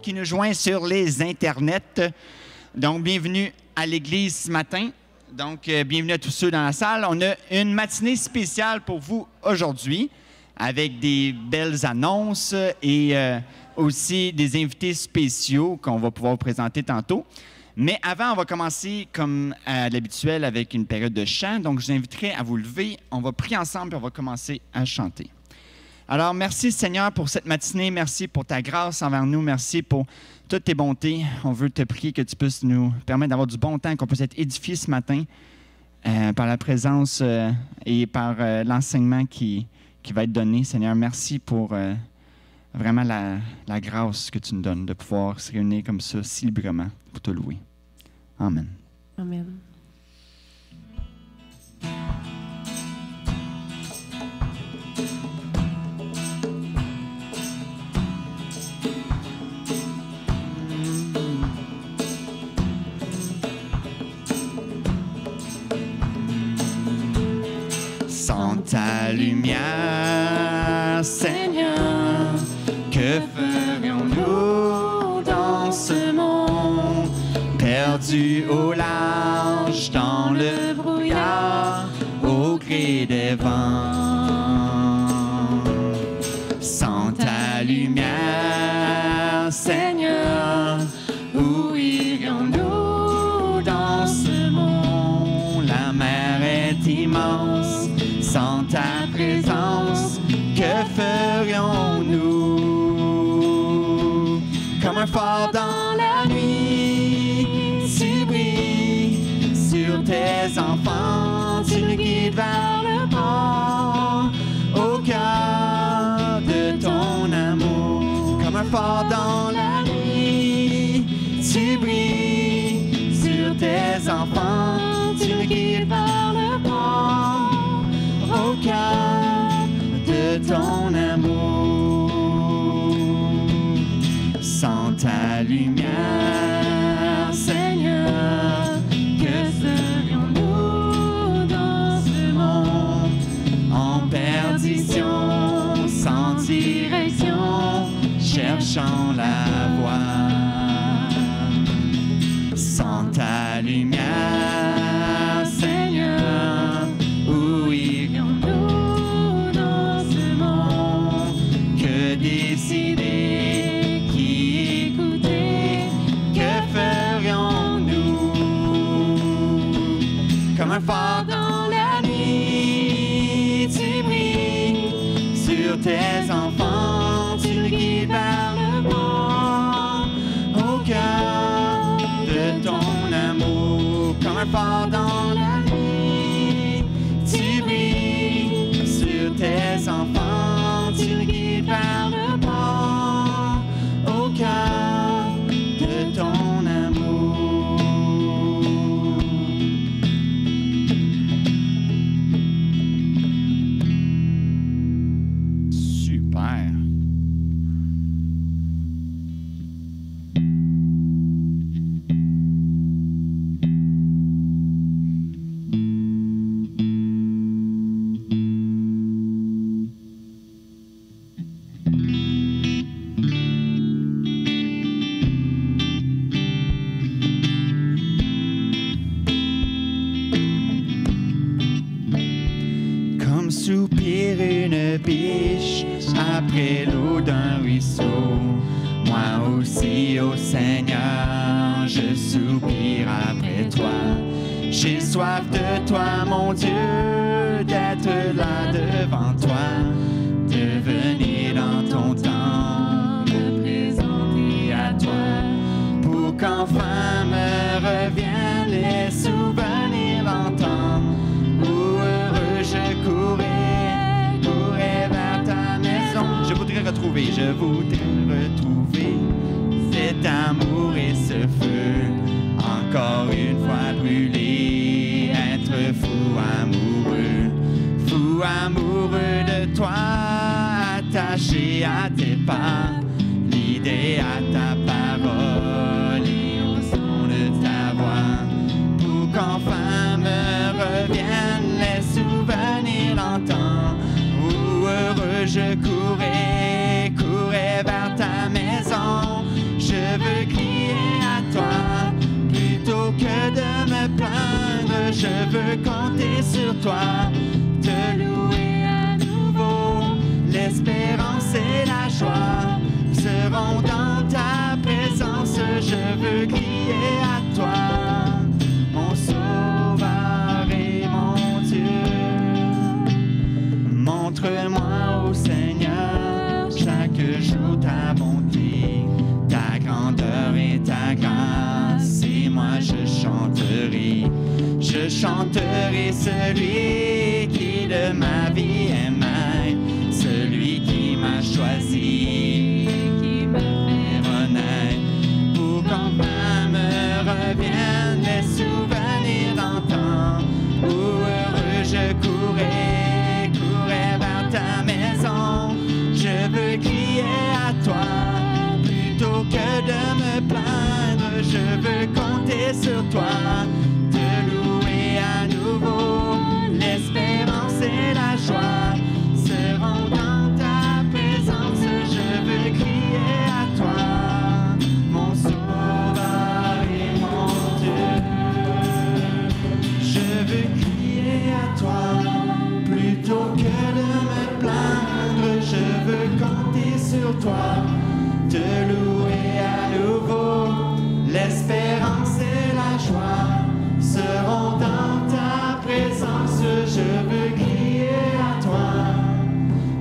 qui nous joint sur les internets. Donc, bienvenue à l'Église ce matin. Donc, bienvenue à tous ceux dans la salle. On a une matinée spéciale pour vous aujourd'hui avec des belles annonces et aussi des invités spéciaux qu'on va pouvoir vous présenter tantôt. Mais avant, on va commencer comme à l'habituel avec une période de chant. Donc, je vous inviterai à vous lever. On va prier ensemble et on va commencer à chanter. Alors, merci Seigneur pour cette matinée. Merci pour ta grâce envers nous. Merci pour toutes tes bontés. On veut te prier que tu puisses nous permettre d'avoir du bon temps, qu'on puisse être édifiés ce matin par la présence et par l'enseignement qui va être donné. Seigneur, merci pour vraiment la grâce que tu nous donnes de pouvoir se réunir comme ça si librement pour te louer. Amen. Amen. Sans ta lumière, Seigneur, que ferions-nous dans ce monde perdu au large, dans le brouillard, au gré des vents? Sans ta lumière, Seigneur, où irions-nous dans ce monde? La mer est immense. Sans ta présence, que ferions-nous? Comme un phare dans la nuit, tu brilles sur tes enfants, tu nous guides vers le port, au cœur de ton amour. Comme un phare dans la nuit, tu brilles sur tes enfants, tu nous guides vers le port, au cœur de ton amour. Sans ta lumière, Seigneur, que serions-nous dans ce monde en perdition, sans direction, cherchant la voie? Sans ta lumière, Seigneur, où irions-nous dans ce monde? Que décider, qui écouter, que ferions-nous? Comme un phare dans la nuit, tu brilles sur tes enfants, tu nous guides vers le port, au cœur de ton amour. Comme un phare dans la nuit, tu brilles sur tes enfants, tu nous guides vers le port, au cœur de ton amour. Super. Comme soupire une biche après l'eau d'un ruisseau, moi aussi, ô Seigneur, je soupire après toi. J'ai soif de toi, mon Dieu, d'être là devant toi, de venir dans ton temps, me présenter à toi, pour qu'enfin me reviennent les souvenirs d'antan, où heureux je courais vers ta maison. Je voudrais retrouver cet amour et ce feu, encore une fois brûlé, être fou amoureux de toi, attaché à tes pas, l'idée à ta parole et au son de ta voix, pour qu'enfin me reviennent les souvenirs d'antan, où heureux je courais vers ta maison. Je je veux compter sur toi, te louer à nouveau. L'espérance et la joie seront dans ta présence. Je veux crier à toi, mon Sauveur et mon Dieu. Montre-moi, ô Seigneur, chaque jour ta bonté, ta grandeur et ta grâce. Et moi je chanterai celui qui de ma vie est maître, celui qui m'a choisi, qui me fait renaître, pour qu'enfin me reviennent les souvenirs d'antan, où heureux je courais vers ta maison. Je veux crier à toi, plutôt que de me plaindre, je veux compter sur toi, te louer à nouveau. L'espérance et la joie seront dans ta présence. Je veux crier à toi, mon Sauveur et mon Dieu. Je veux crier à toi, plutôt que de me plaindre. Je veux compter sur toi, te louer à nouveau. L'espérance et la joie seront dans ta présence. Je veux crier à toi,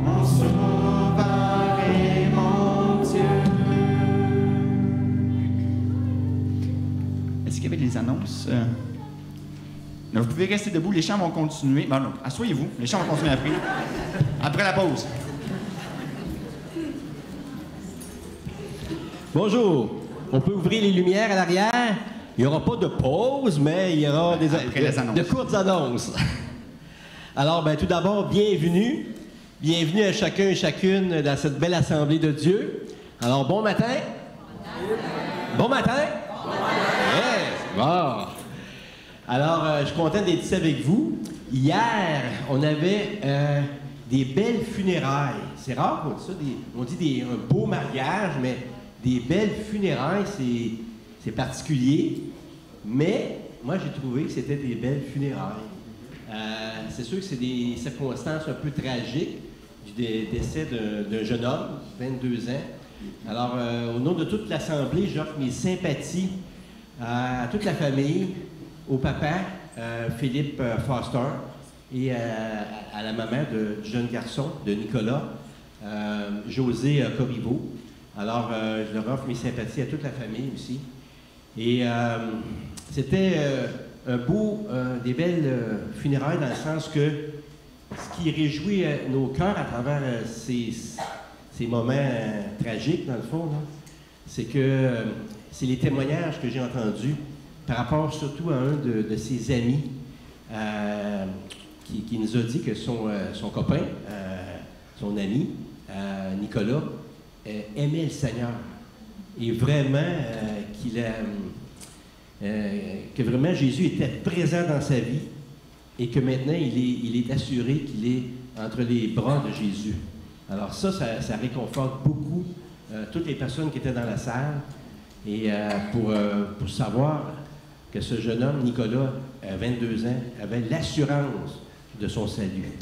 mon Sauveur et mon Dieu. Est-ce qu'il y avait des annonces? Non, vous pouvez rester debout, les chants vont continuer. Bon, non, asseyez-vous, les chants vont continuer après la pause. Bonjour. On peut ouvrir les lumières à l'arrière. Il n'y aura pas de pause, mais il y aura de courtes annonces. Alors, tout d'abord, bienvenue. Bienvenue à chacun et chacune dans cette belle assemblée de Dieu. Alors, bon matin. Bon matin. Bon matin. Yes. Bon. Alors, je suis content d'être ici avec vous. Hier, on avait des belles funérailles. C'est rare qu'on dit ça. On dit un beau mariage, mais des belles funérailles, c'est particulier. Mais moi, j'ai trouvé que c'était des belles funérailles. C'est sûr que c'est des circonstances un peu tragiques du décès d'un jeune homme, 22 ans. Alors, au nom de toute l'Assemblée, j'offre mes sympathies à toute la famille, au papa, Philippe Foster, et à la maman du jeune garçon, de Nicolas, José Corriveau. Alors, je leur offre mes sympathies à toute la famille aussi. Et c'était des belles funérailles dans le sens que ce qui réjouit nos cœurs à travers ces moments tragiques, dans le fond, c'est que c'est les témoignages que j'ai entendus par rapport surtout à un de ses amis qui nous a dit que son copain, son ami, Nicolas, aimait le Seigneur et vraiment que vraiment Jésus était présent dans sa vie et que maintenant il est assuré qu'il est entre les bras de Jésus. Alors ça réconforte beaucoup toutes les personnes qui étaient dans la salle et pour savoir que ce jeune homme, Nicolas, à 22 ans, avait l'assurance de son salut.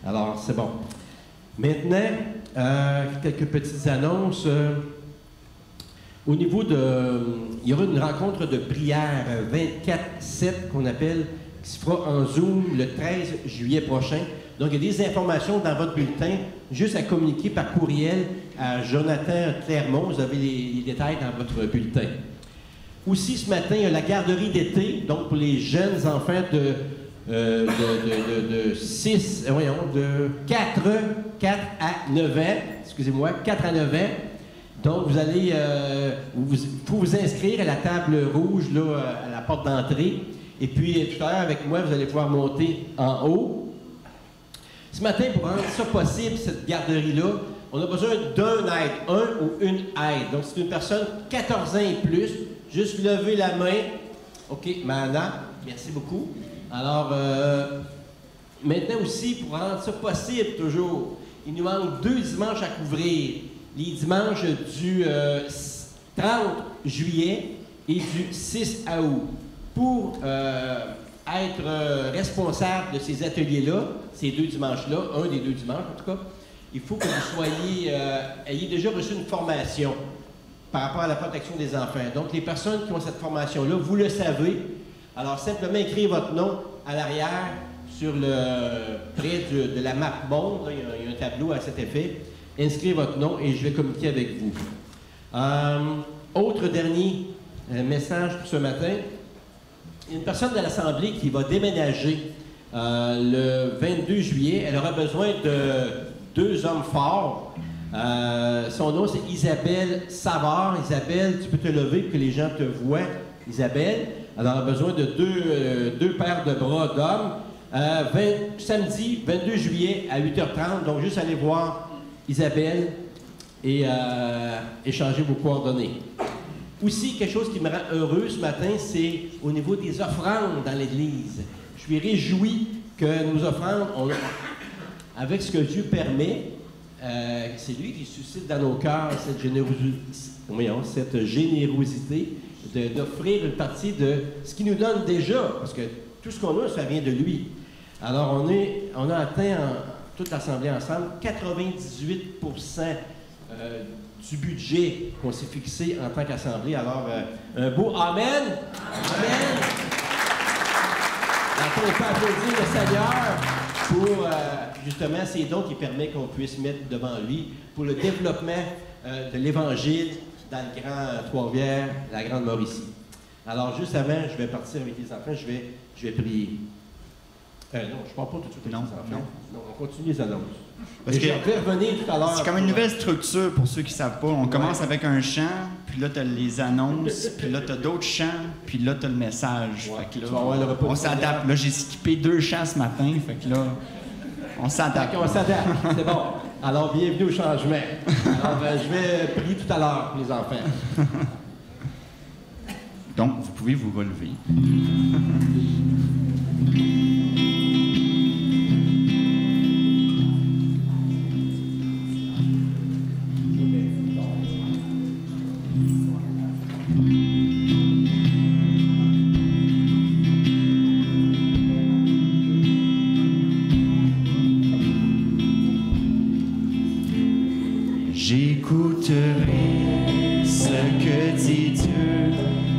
Alors, c'est bon. Maintenant, quelques petites annonces. Au niveau il y aura une rencontre de prière 24/7 qu'on appelle, qui se fera en Zoom le 13 juillet prochain. Donc, il y a des informations dans votre bulletin, juste à communiquer par courriel à Jonathan Clermont. Vous avez les détails dans votre bulletin. Aussi, ce matin, il y a la garderie d'été, donc pour les jeunes enfants de 4 à 9 ans, excusez-moi, 4 à 9 ans. Donc, vous allez vous inscrire à la table rouge, là, à la porte d'entrée. Et puis, tout à l'heure, avec moi, vous allez pouvoir monter en haut. Ce matin, pour rendre ça possible, cette garderie-là, on a besoin d'un aide, un ou une aide. Donc, c'est une personne 14 ans et plus. Juste lever la main. OK, maintenant, merci beaucoup. Alors, maintenant aussi, pour rendre ça possible toujours, il nous manque 2 dimanches à couvrir. Les dimanches du 30 juillet et du 6 août. Pour être responsable de ces ateliers-là, ces 2 dimanches-là, un des 2 dimanches en tout cas, il faut que vous ayez déjà reçu une formation par rapport à la protection des enfants. Donc, les personnes qui ont cette formation-là, vous le savez. Alors, simplement écrire votre nom à l'arrière près de la map monde. Là, il y a un tableau à cet effet. Inscrivez votre nom et je vais communiquer avec vous. Autre dernier message pour ce matin. Il y a une personne de l'Assemblée qui va déménager le 22 juillet. Elle aura besoin de 2 hommes forts. Son nom, c'est Isabelle Savard. Isabelle, tu peux te lever pour que les gens te voient. Isabelle, elle aura besoin de 2 paires de bras d'hommes. Samedi, 22 juillet, à 8h30. Donc, juste aller voir Isabelle et échanger vos coordonnées. Aussi, quelque chose qui me rend heureux ce matin, c'est au niveau des offrandes dans l'Église. Je suis réjoui que nos offrandes, avec ce que Dieu permet, c'est lui qui suscite dans nos cœurs cette générosité d'offrir une partie de ce qu'il nous donne déjà, parce que tout ce qu'on a, ça vient de lui. Alors, on a atteint, toute l'Assemblée ensemble, 98% du budget qu'on s'est fixé en tant qu'Assemblée. Alors, un beau Amen! Amen! On peut applaudir le Seigneur pour justement ces dons qui permettent qu'on puisse mettre devant lui pour le développement de l'Évangile dans le Grand Trois-Rivières, la Grande Mauricie. Alors, juste avant, je vais partir avec les enfants, je vais prier. Non, je ne parle pas tout de suite avec les enfants. Non, on continue les annonces. Parce que je vais revenir tout à l'heure. C'est comme une nouvelle structure pour ceux qui ne savent pas. On commence avec un chant, puis là, tu as les annonces, puis là, tu as d'autres chants, puis là, tu as le message. Fait que là, on s'adapte. Là, j'ai skippé 2 chants ce matin, fait que là, on s'adapte. On s'adapte, c'est bon. Alors, bienvenue au changement. Alors, je vais prier tout à l'heure pour les enfants. Donc, vous pouvez vous relever. J'écouterai ce que dit Dieu,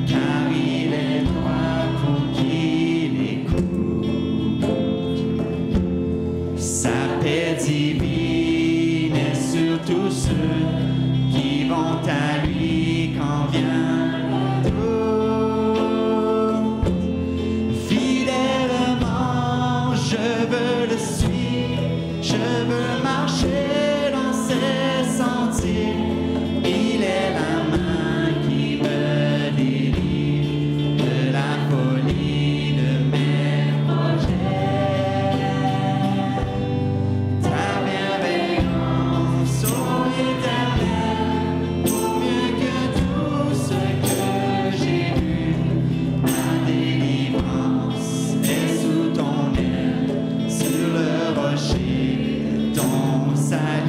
car il est droit pour qu'il écoute. Sa paix divine est sur tous ceux qui vont à lui quand vient le doute. Fidèlement, je veux le suivre, je veux marcher dans ses sentiers. Il est la main qui me délivre de la folie de mes projets. Ta bienveillance, ô Éternel, vaut mieux que tout ce que j'ai vu. Ma délivrance est sous ton aile, sur le rocher, ton salut.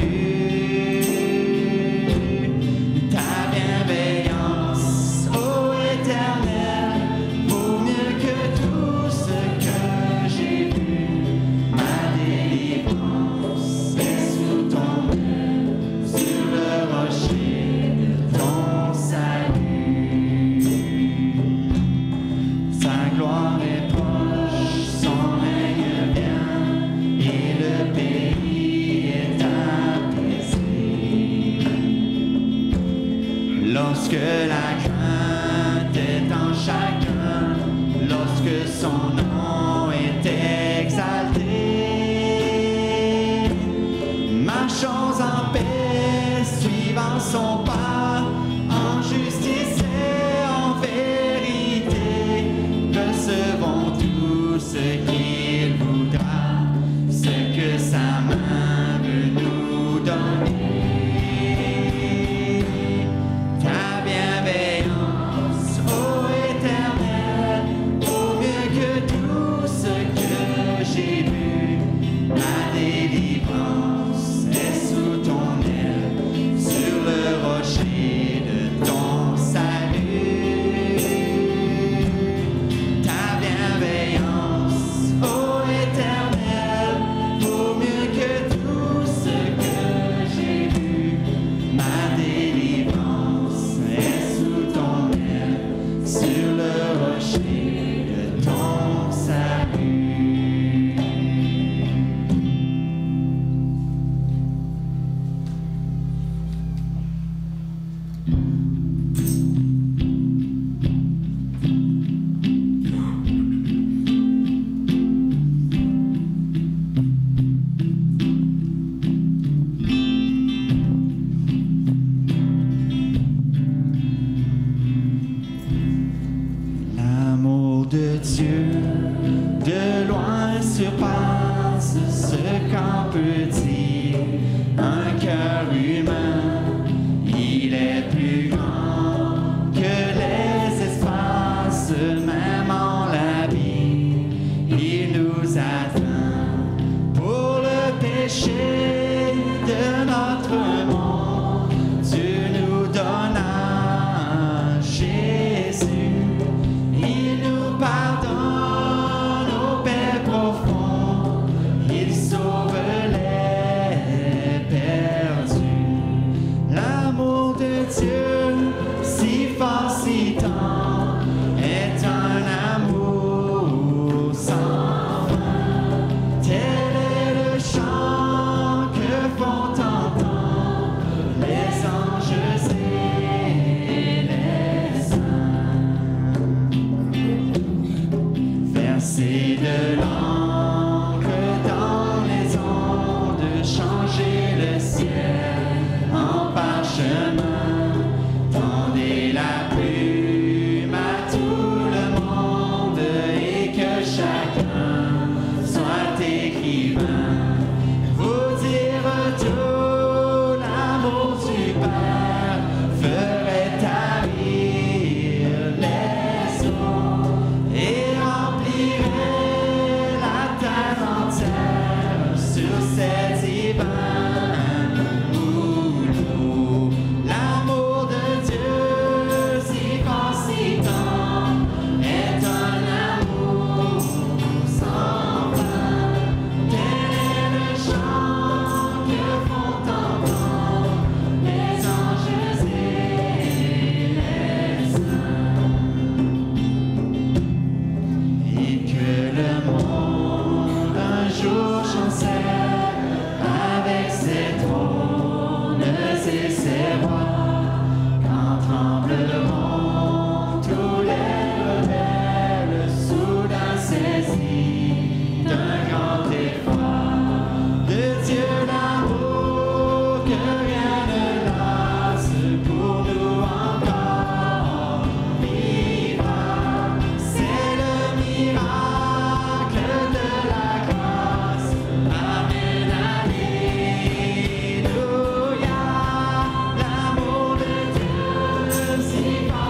Lorsque la crainte est en chacun, lorsque son nom est exalté, marchons en paix, suivant son pas, en justice et en vérité, recevons tout ce qu'il voudra, ce que sa main veut nous donner. Ta bienveillance petit, un cœur humain, il est plus grand que les espaces, même en l'abîme, il nous atteint pour le péché de notre monde. Tu nous donnes à Jésus, il nous pardonne aux paix profondes, il sauve les perdus. L'amour de Dieu, si fort, si tendre, est un amour sans fin. Tel est le chant que font entendre les anges et les saints. Verser de l'encre dans les ondes, changer le ciel en parchemin, tendez la plume à tout le monde et que chacun soit écrivain. Vous dire tout l'amour du Père ferait tarir les eaux et remplirait la terre entière sur cet divin boulot. L'amour de Dieu, si fort, si tendre, est un amour sans fin. Tel est le chant que font entendre les anges et les saints. Et que le monde un jour chancelle avec ses trônes et ses rois, quand trembleront tous les rebelles, soudain saisis d'un grand effroi. De Dieu l'amour que rien ne lasse, pour nous encore vivra. C'est le miracle de la grâce. Amen, alléluia. L'amour de Dieu, si fort,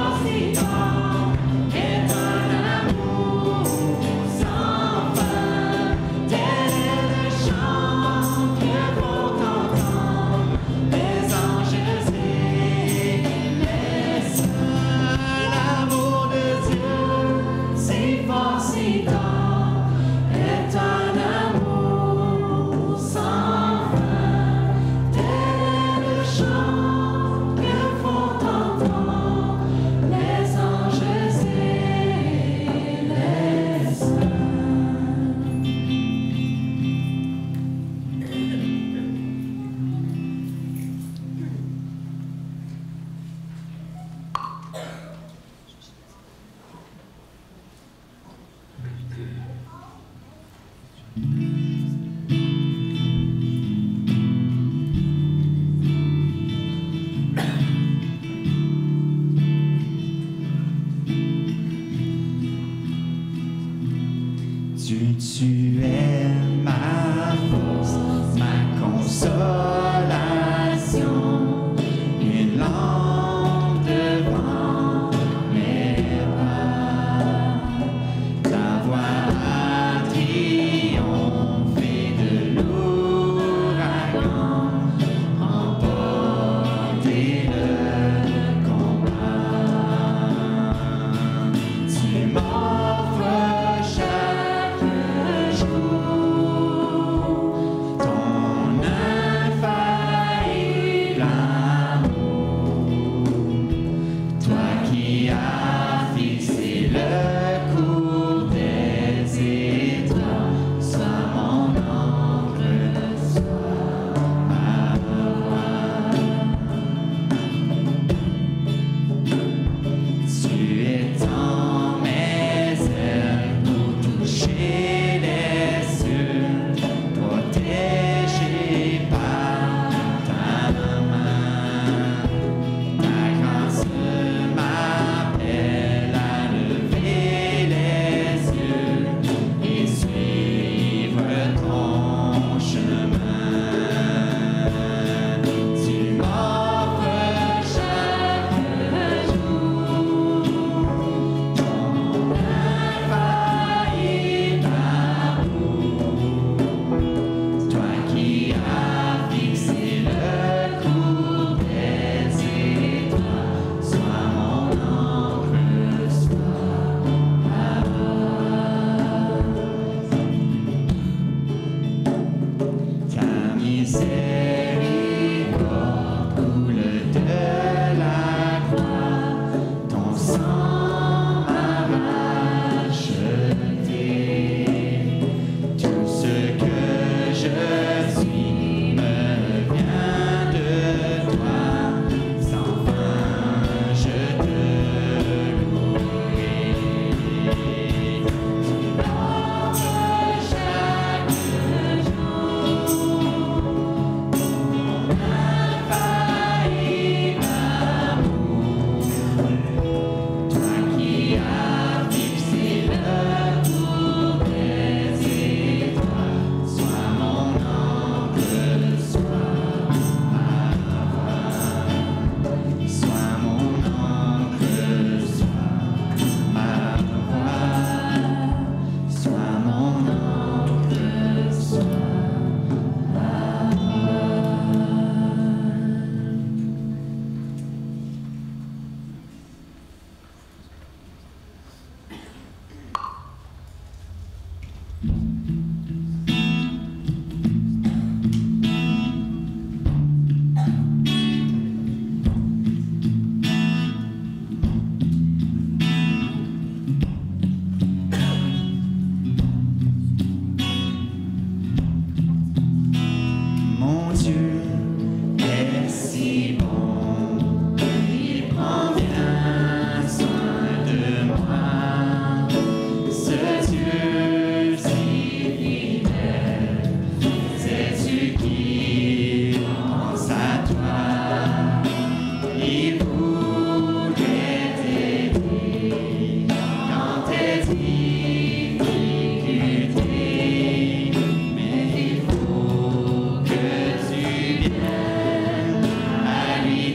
À lui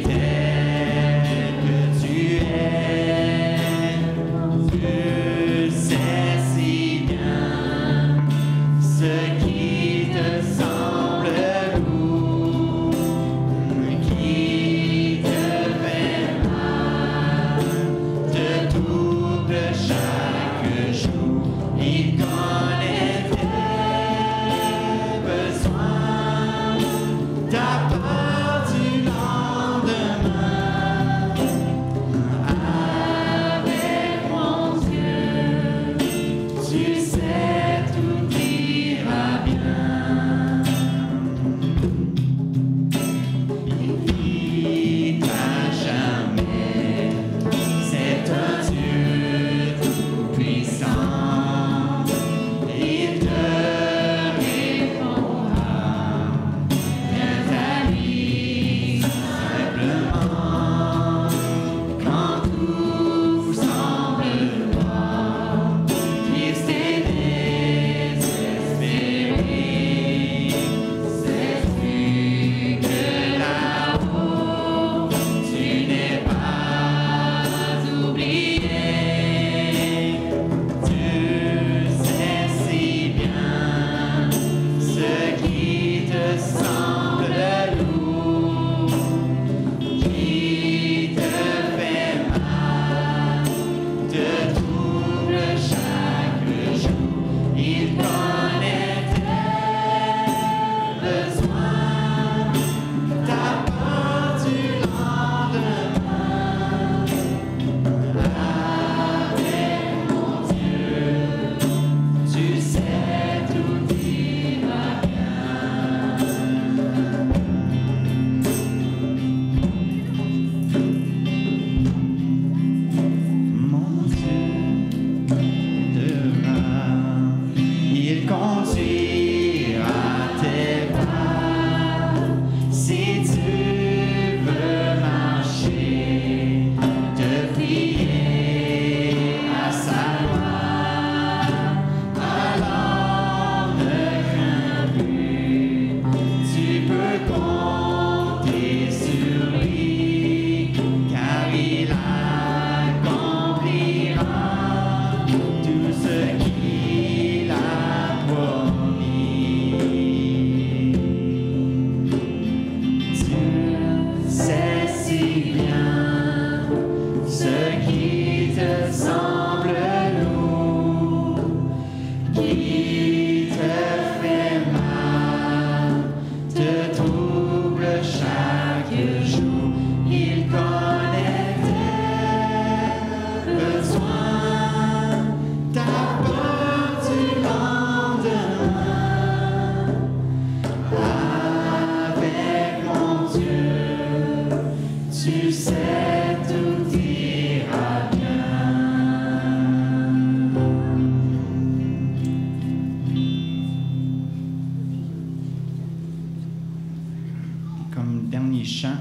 premier chant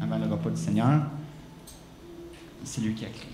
avant le repas du Seigneur. C'est lui qui a créé.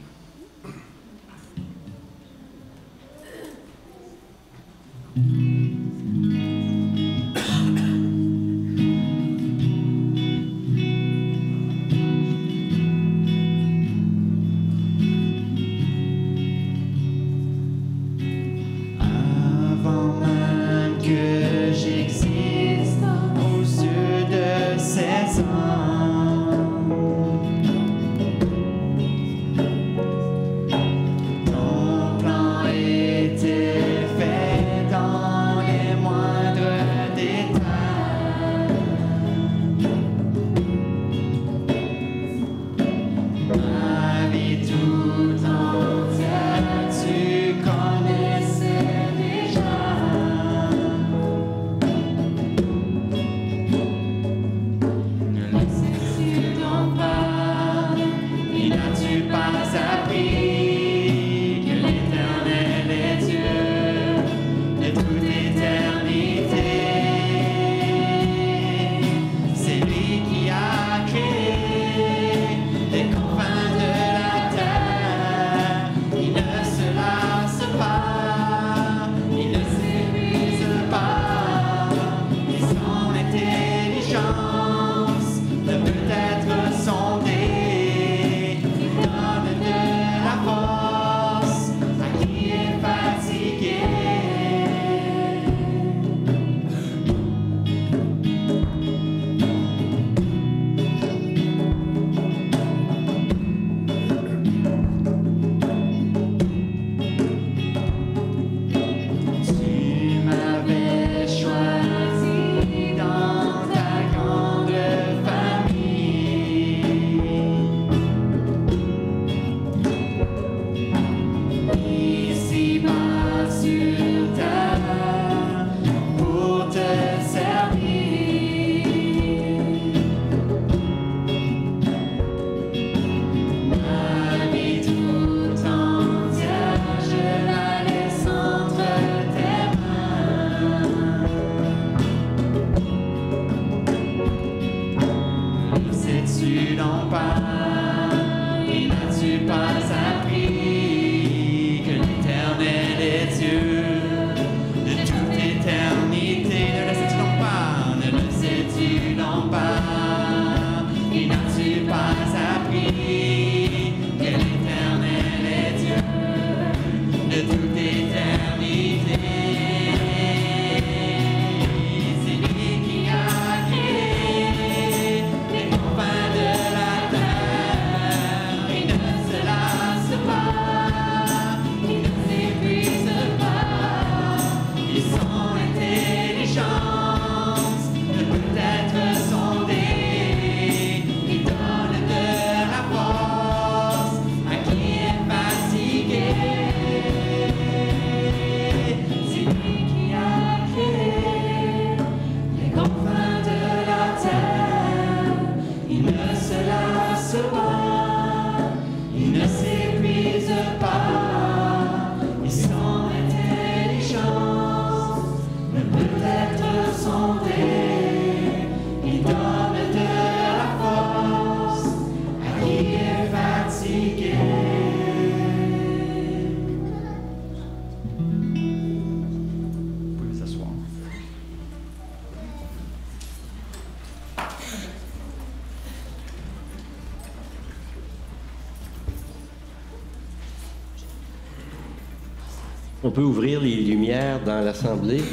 On peut ouvrir les lumières dans l'Assemblée.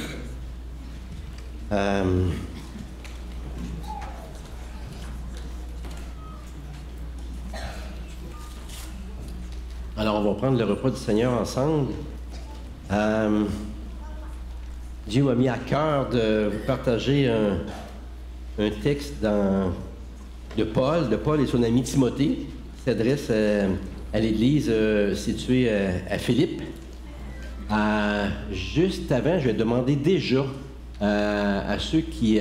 Alors, on va prendre le repas du Seigneur ensemble. Dieu m'a mis à cœur de vous partager un texte de Paul et son ami Timothée, qui s'adresse à l'Église située à Philippe. Juste avant, je vais demander déjà à ceux qui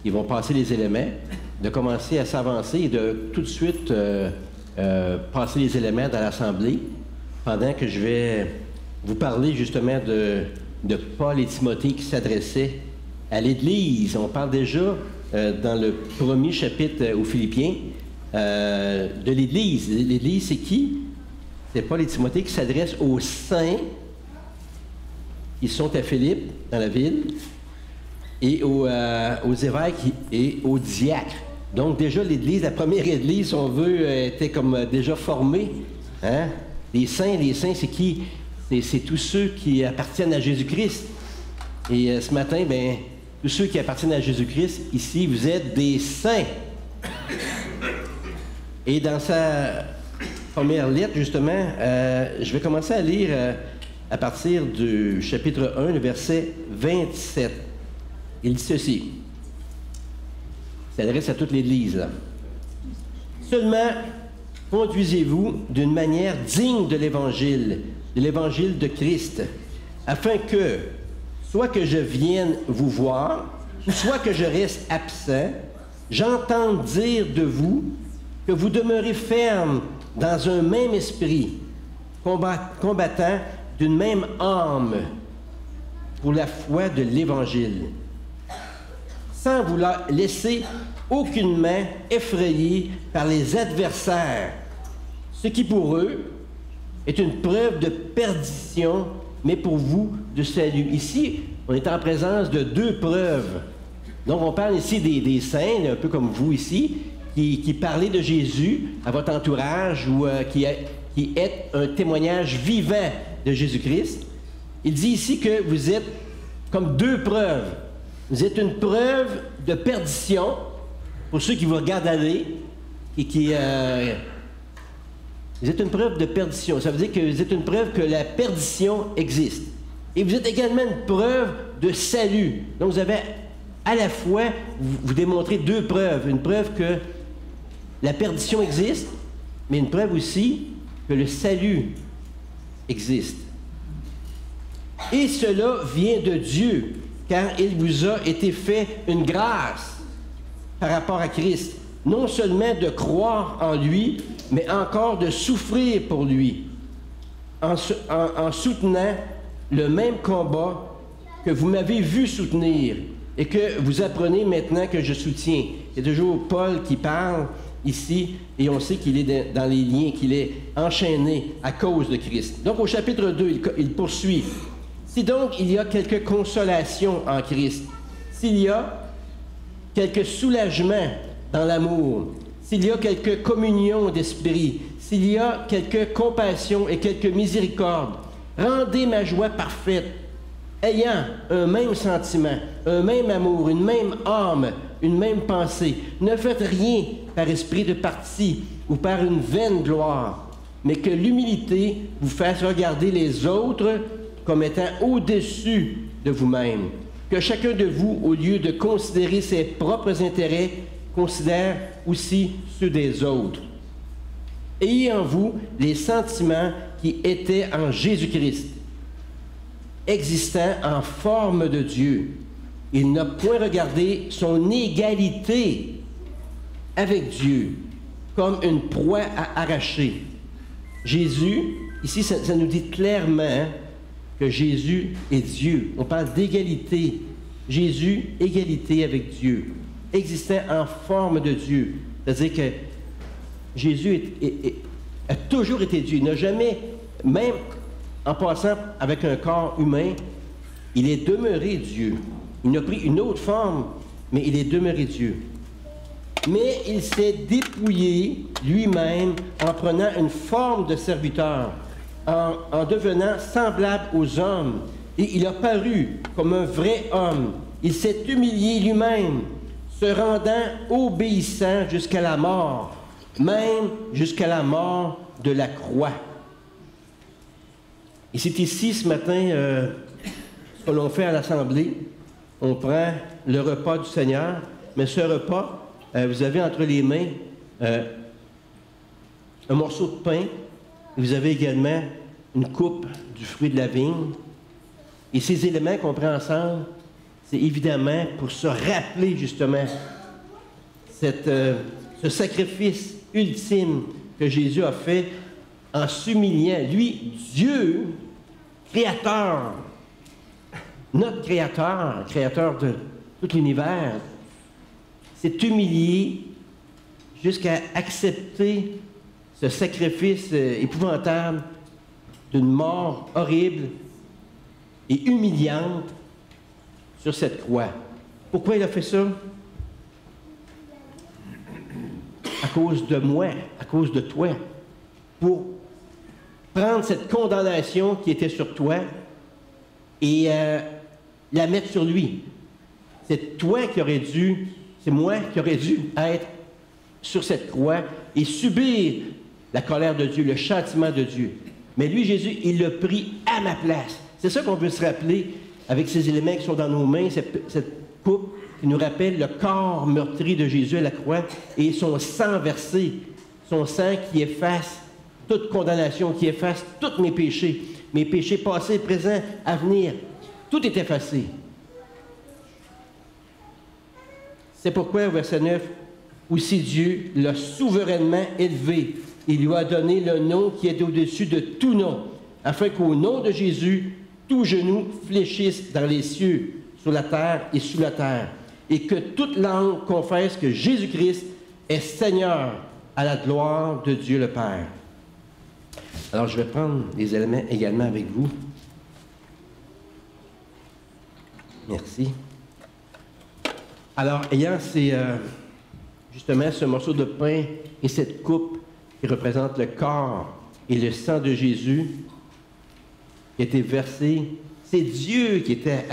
vont passer les éléments de commencer à s'avancer et de tout de suite passer les éléments dans l'Assemblée pendant que je vais vous parler justement de Paul et Timothée qui s'adressaient à l'Église. On parle déjà dans le premier chapitre aux Philippiens de l'Église. L'Église, c'est qui? C'est Paul et Timothée qui s'adressent aux saints qui sont à Philippe, dans la ville, et aux évêques et aux diacres. Donc déjà, l'Église, la première Église, si on veut, était comme déjà formée. Hein? Les saints, c'est qui? C'est tous ceux qui appartiennent à Jésus-Christ. Et ce matin, bien, tous ceux qui appartiennent à Jésus-Christ, ici, vous êtes des saints. Et dans sa première lettre, justement, je vais commencer à lire à partir du chapitre 1, le verset 27. Il dit ceci. Il s'adresse à toute l'Église, là. Seulement, conduisez-vous d'une manière digne de l'Évangile de Christ, afin que, soit que je vienne vous voir, ou soit que je reste absent, j'entende dire de vous que vous demeurez ferme dans un même esprit, combattant d'une même âme pour la foi de l'Évangile, sans vous laisser aucunement effrayer par les adversaires, ce qui pour eux est une preuve de perdition, mais pour vous de salut. Ici, on est en présence de deux preuves. Donc, on parle ici des saints, un peu comme vous ici, qui parlaient de Jésus à votre entourage ou qui est un témoignage vivant de Jésus-Christ. Il dit ici que vous êtes comme deux preuves. Vous êtes une preuve de perdition pour ceux qui vous regardent aller et vous êtes une preuve de perdition. Ça veut dire que vous êtes une preuve que la perdition existe. Et vous êtes également une preuve de salut. Donc vous avez à la fois, vous démontrez deux preuves. Une preuve que la perdition existe, mais une preuve aussi que le salut existe. Et cela vient de Dieu, car il vous a été fait une grâce par rapport à Christ. Non seulement de croire en lui, mais encore de souffrir pour lui, en soutenant le même combat que vous m'avez vu soutenir et que vous apprenez maintenant que je soutiens. C'est toujours Paul qui parle ici, et on sait qu'il est dans les liens, qu'il est enchaîné à cause de Christ. Donc au chapitre 2, il poursuit. Si donc il y a quelque consolation en Christ, s'il y a quelque soulagement dans l'amour, s'il y a quelque communion d'esprit, s'il y a quelque compassion et quelque miséricorde, rendez ma joie parfaite, ayant un même sentiment, un même amour, une même âme, une même pensée. Ne faites rien par esprit de parti ou par une vaine gloire, mais que l'humilité vous fasse regarder les autres comme étant au-dessus de vous-même. Que chacun de vous, au lieu de considérer ses propres intérêts, considère aussi ceux des autres. Ayez en vous les sentiments qui étaient en Jésus-Christ, existant en forme de Dieu. Il n'a point regardé son égalité avec Dieu comme une proie à arracher. Jésus, ici, ça nous dit clairement que Jésus est Dieu. On parle d'égalité. Jésus, égalité avec Dieu, existant en forme de Dieu. C'est-à-dire que Jésus a toujours été Dieu. Il n'a jamais, même en passant avec un corps humain, il est demeuré Dieu. Il a pris une autre forme, mais il est demeuré Dieu. Mais il s'est dépouillé lui-même en prenant une forme de serviteur, en devenant semblable aux hommes. Et il a paru comme un vrai homme. Il s'est humilié lui-même, se rendant obéissant jusqu'à la mort, même jusqu'à la mort de la croix. Et c'est ici, ce matin, ce que l'on fait à l'Assemblée. On prend le repas du Seigneur, mais ce repas, vous avez entre les mains un morceau de pain, et vous avez également une coupe du fruit de la vigne. Et ces éléments qu'on prend ensemble, c'est évidemment pour se rappeler justement ce sacrifice ultime que Jésus a fait en s'humiliant. Lui, Dieu, créateur, notre créateur de tout l'univers, s'est humilié jusqu'à accepter ce sacrifice épouvantable d'une mort horrible et humiliante sur cette croix. Pourquoi il a fait ça? À cause de moi, à cause de toi. Pour prendre cette condamnation qui était sur toi et la mettre sur lui. C'est toi qui aurais dû, c'est moi qui aurais dû être sur cette croix et subir la colère de Dieu, le châtiment de Dieu. Mais lui, Jésus, il l'a pris à ma place. C'est ça qu'on veut se rappeler avec ces éléments qui sont dans nos mains, cette coupe qui nous rappelle le corps meurtri de Jésus à la croix et son sang versé, son sang qui efface toute condamnation, qui efface tous mes péchés passés, présents, à venir. Tout est effacé. C'est pourquoi, au verset 9, aussi Dieu l'a souverainement élevé. Il lui a donné le nom qui est au-dessus de tout nom, afin qu'au nom de Jésus, tout genou fléchisse dans les cieux, sur la terre et sous la terre, et que toute langue confesse que Jésus-Christ est Seigneur à la gloire de Dieu le Père. Alors, je vais prendre les éléments également avec vous. Merci. Alors, ayant justement ce morceau de pain et cette coupe qui représente le corps et le sang de Jésus qui a été versé, c'est Dieu qui était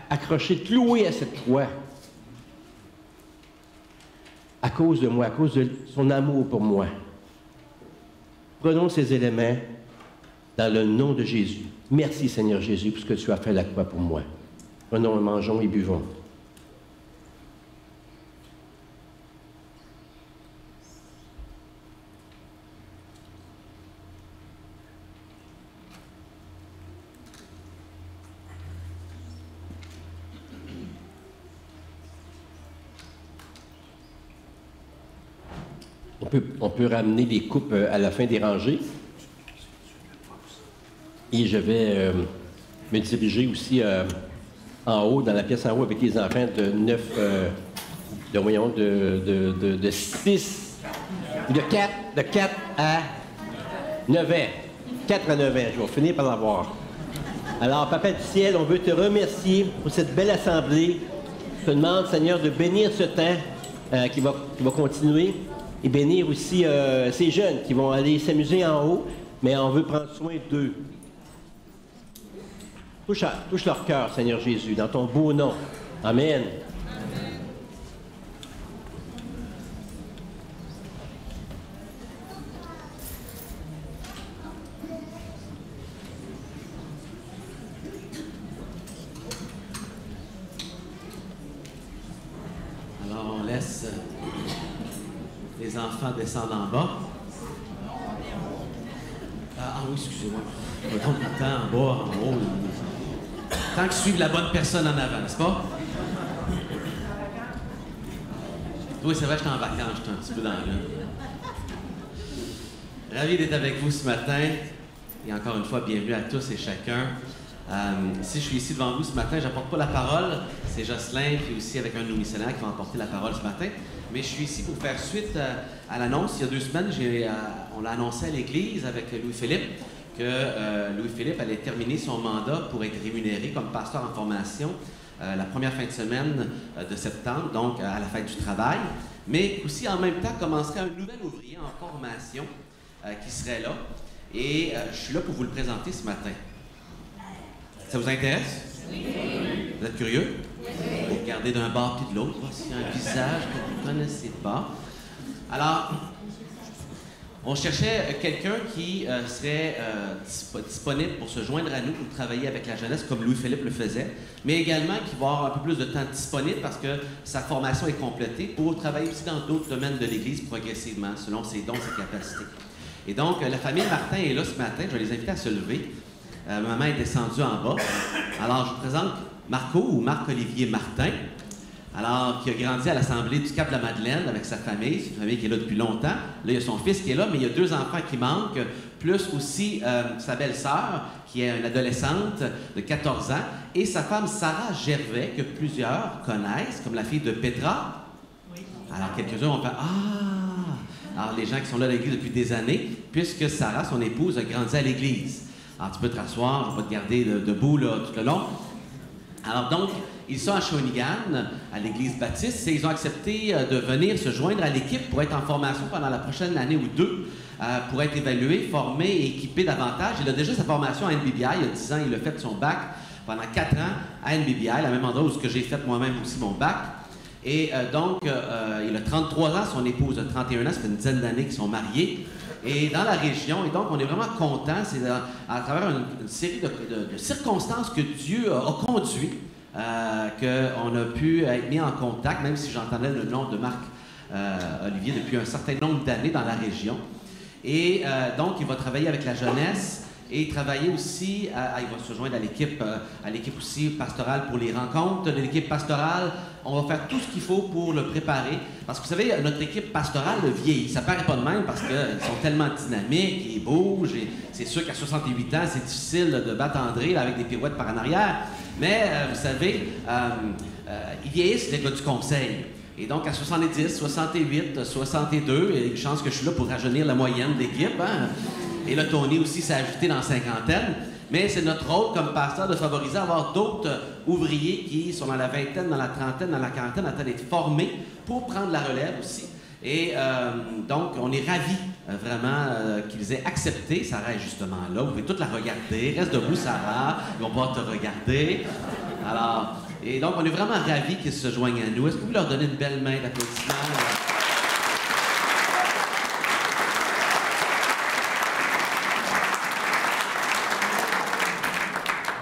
accroché, cloué à cette croix à cause de moi, à cause de son amour pour moi. Prenons ces éléments dans le nom de Jésus. Merci Seigneur Jésus pour ce que tu as fait à la croix pour moi. Prenons, mangeons et buvons. On peut ramener les coupes à la fin des rangées. Et je vais me diriger aussi en haut, dans la pièce en haut, avec les enfants de 6, de 4 à 9 ans. 4 à 9 ans, je vais finir par l'avoir. Alors, Papa du ciel, on veut te remercier pour cette belle assemblée. Je te demande, Seigneur, de bénir ce temps qui va continuer. Et bénir aussi ces jeunes qui vont aller s'amuser en haut, mais on veut prendre soin d'eux. Touche leur cœur, Seigneur Jésus, dans ton beau nom. Amen. Alors, on laisse les enfants descendent en bas. Ah oui, excusez-moi. On va donc le temps en bas, en haut. Tant qu'ils suivent la bonne personne en avant, n'est-ce pas? Oui, c'est vrai, j'étais en vacances, j'étais un petit peu dans le... Ravi d'être avec vous ce matin. Et encore une fois, bienvenue à tous et chacun. Si je suis ici devant vous ce matin, j'apporte pas la parole. C'est Jocelyn, puis aussi avec un de nos missionnaires qui va emporter la parole ce matin. Mais je suis ici pour faire suite à l'annonce. Il y a 2 semaines, on l'a annoncé à l'Église avec Louis-Philippe que Louis-Philippe allait terminer son mandat pour être rémunéré comme pasteur en formation la première fin de semaine de septembre, donc à la fête du travail. Mais aussi, en même temps, commencerait un nouvel ouvrier en formation qui serait là. Et je suis là pour vous le présenter ce matin. Ça vous intéresse? Oui. Vous êtes curieux? Oui. Vous regardez d'un bord puis de l'autre, voir s'il y a un visage que vous ne connaissez pas. Alors, on cherchait quelqu'un qui serait disponible pour se joindre à nous, pour travailler avec la jeunesse, comme Louis-Philippe le faisait, mais également qui va avoir un peu plus de temps disponible parce que sa formation est complétée pour travailler aussi dans d'autres domaines de l'Église progressivement, selon ses dons et ses capacités. Et donc, la famille Martin est là ce matin. Je vais les inviter à se lever. Maman est descendue en bas. Alors, je vous présente Marco ou Marc-Olivier Martin, alors qui a grandi à l'Assemblée du Cap-de-la-Madeleine avec sa famille. C'est une famille qui est là depuis longtemps. Là, il y a son fils qui est là, mais il y a 2 enfants qui manquent, plus aussi sa belle-sœur, qui est une adolescente de 14 ans, et sa femme Sarah Gervais, que plusieurs connaissent, comme la fille de Petra. Oui. Alors, quelques-uns vont faire « Ah! » Alors, les gens qui sont là à l'église depuis des années, puisque Sarah, son épouse, a grandi à l'église. Alors, tu peux te rasseoir, je ne vais pas te garder debout là, tout le long. Alors, donc, ils sont à Shawinigan, à l'église baptiste, et ils ont accepté de venir se joindre à l'équipe pour être en formation pendant la prochaine année ou deux, pour être évalué, formé et équipé davantage. Il a déjà sa formation à NBBI, il y a 10 ans, il a fait son bac pendant 4 ans à NBBI, la même endroit où j'ai fait moi-même aussi mon bac. Et donc, il a 33 ans, son épouse a 31 ans, ça fait une dizaine d'années qu'ils sont mariés. Et dans la région, et donc on est vraiment contents, c'est à travers une série de circonstances que Dieu a conduit, qu'on a pu être mis en contact, même si j'entendais le nom de Marc Olivier depuis un certain nombre d'années dans la région. Et donc, il va travailler avec la jeunesse et travailler aussi, il va se joindre à l'équipe aussi pastorale pour les rencontres de l'équipe pastorale. On va faire tout ce qu'il faut pour le préparer. Parce que vous savez, notre équipe pastorale vieillit. Ça paraît pas de même parce qu'ils sont tellement dynamiques, ils bougent. Et c'est sûr qu'à 68 ans, c'est difficile de battre André là, avec des pirouettes par en arrière. Mais vous savez, ils vieillissent, les gars du conseil. Et donc, à 70, 68, 62, il y a une chance que je suis là pour rajeunir la moyenne d'équipe. Hein? Et là, Tony aussi s'est ajouté dans la cinquantaine. Mais c'est notre rôle comme pasteur de favoriser avoir d'autres ouvriers qui sont dans la vingtaine, dans la trentaine, dans la quarantaine, en train d'être formés pour prendre la relève aussi. Et donc, on est ravis vraiment qu'ils aient accepté. Sarah est justement là. Vous pouvez toutes la regarder. Reste debout, Sarah. Ils vont pouvoir te regarder. Alors, et donc, on est vraiment ravis qu'ils se joignent à nous. Est-ce que vous leur donnez une belle main d'applaudissement?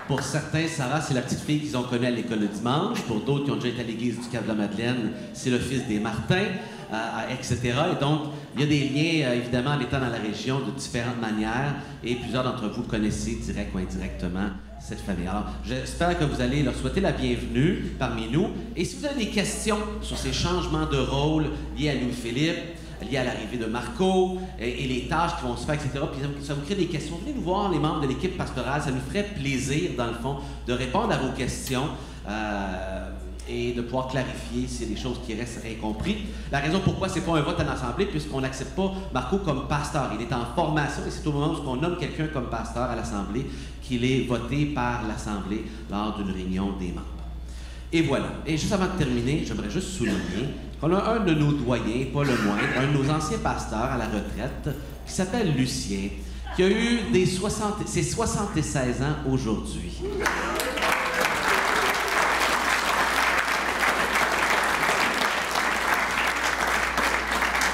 Pour certains, Sarah, c'est la petite fille qu'ils ont connue à l'école le dimanche. Pour d'autres qui ont déjà été à l'église du Cap-de-la-Madeleine, c'est le fils des Martins, etc. Et donc, il y a des liens, évidemment, en étant dans la région de différentes manières. Et plusieurs d'entre vous connaissez direct ou indirectement cette famille. Alors, j'espère que vous allez leur souhaiter la bienvenue parmi nous. Et si vous avez des questions sur ces changements de rôle liés à Louis-Philippe, liés à l'arrivée de Marco et les tâches qui vont se faire, etc. Puis ça vous crée des questions. Venez nous voir, les membres de l'équipe pastorale. Ça nous ferait plaisir, dans le fond, de répondre à vos questions et de pouvoir clarifier s'il y a des choses qui restent incompris. La raison pourquoi c'est pas un vote en assemblée, puisqu'on n'accepte pas Marco comme pasteur. Il est en formation et c'est au moment où on nomme quelqu'un comme pasteur à l'assemblée qu'il est voté par l'assemblée lors d'une réunion des membres. Et voilà. Et juste avant de terminer, j'aimerais juste souligner qu'on a un de nos doyens, pas le moindre, un de nos anciens pasteurs à la retraite, qui s'appelle Lucien, qui a eu ses 76 ans aujourd'hui.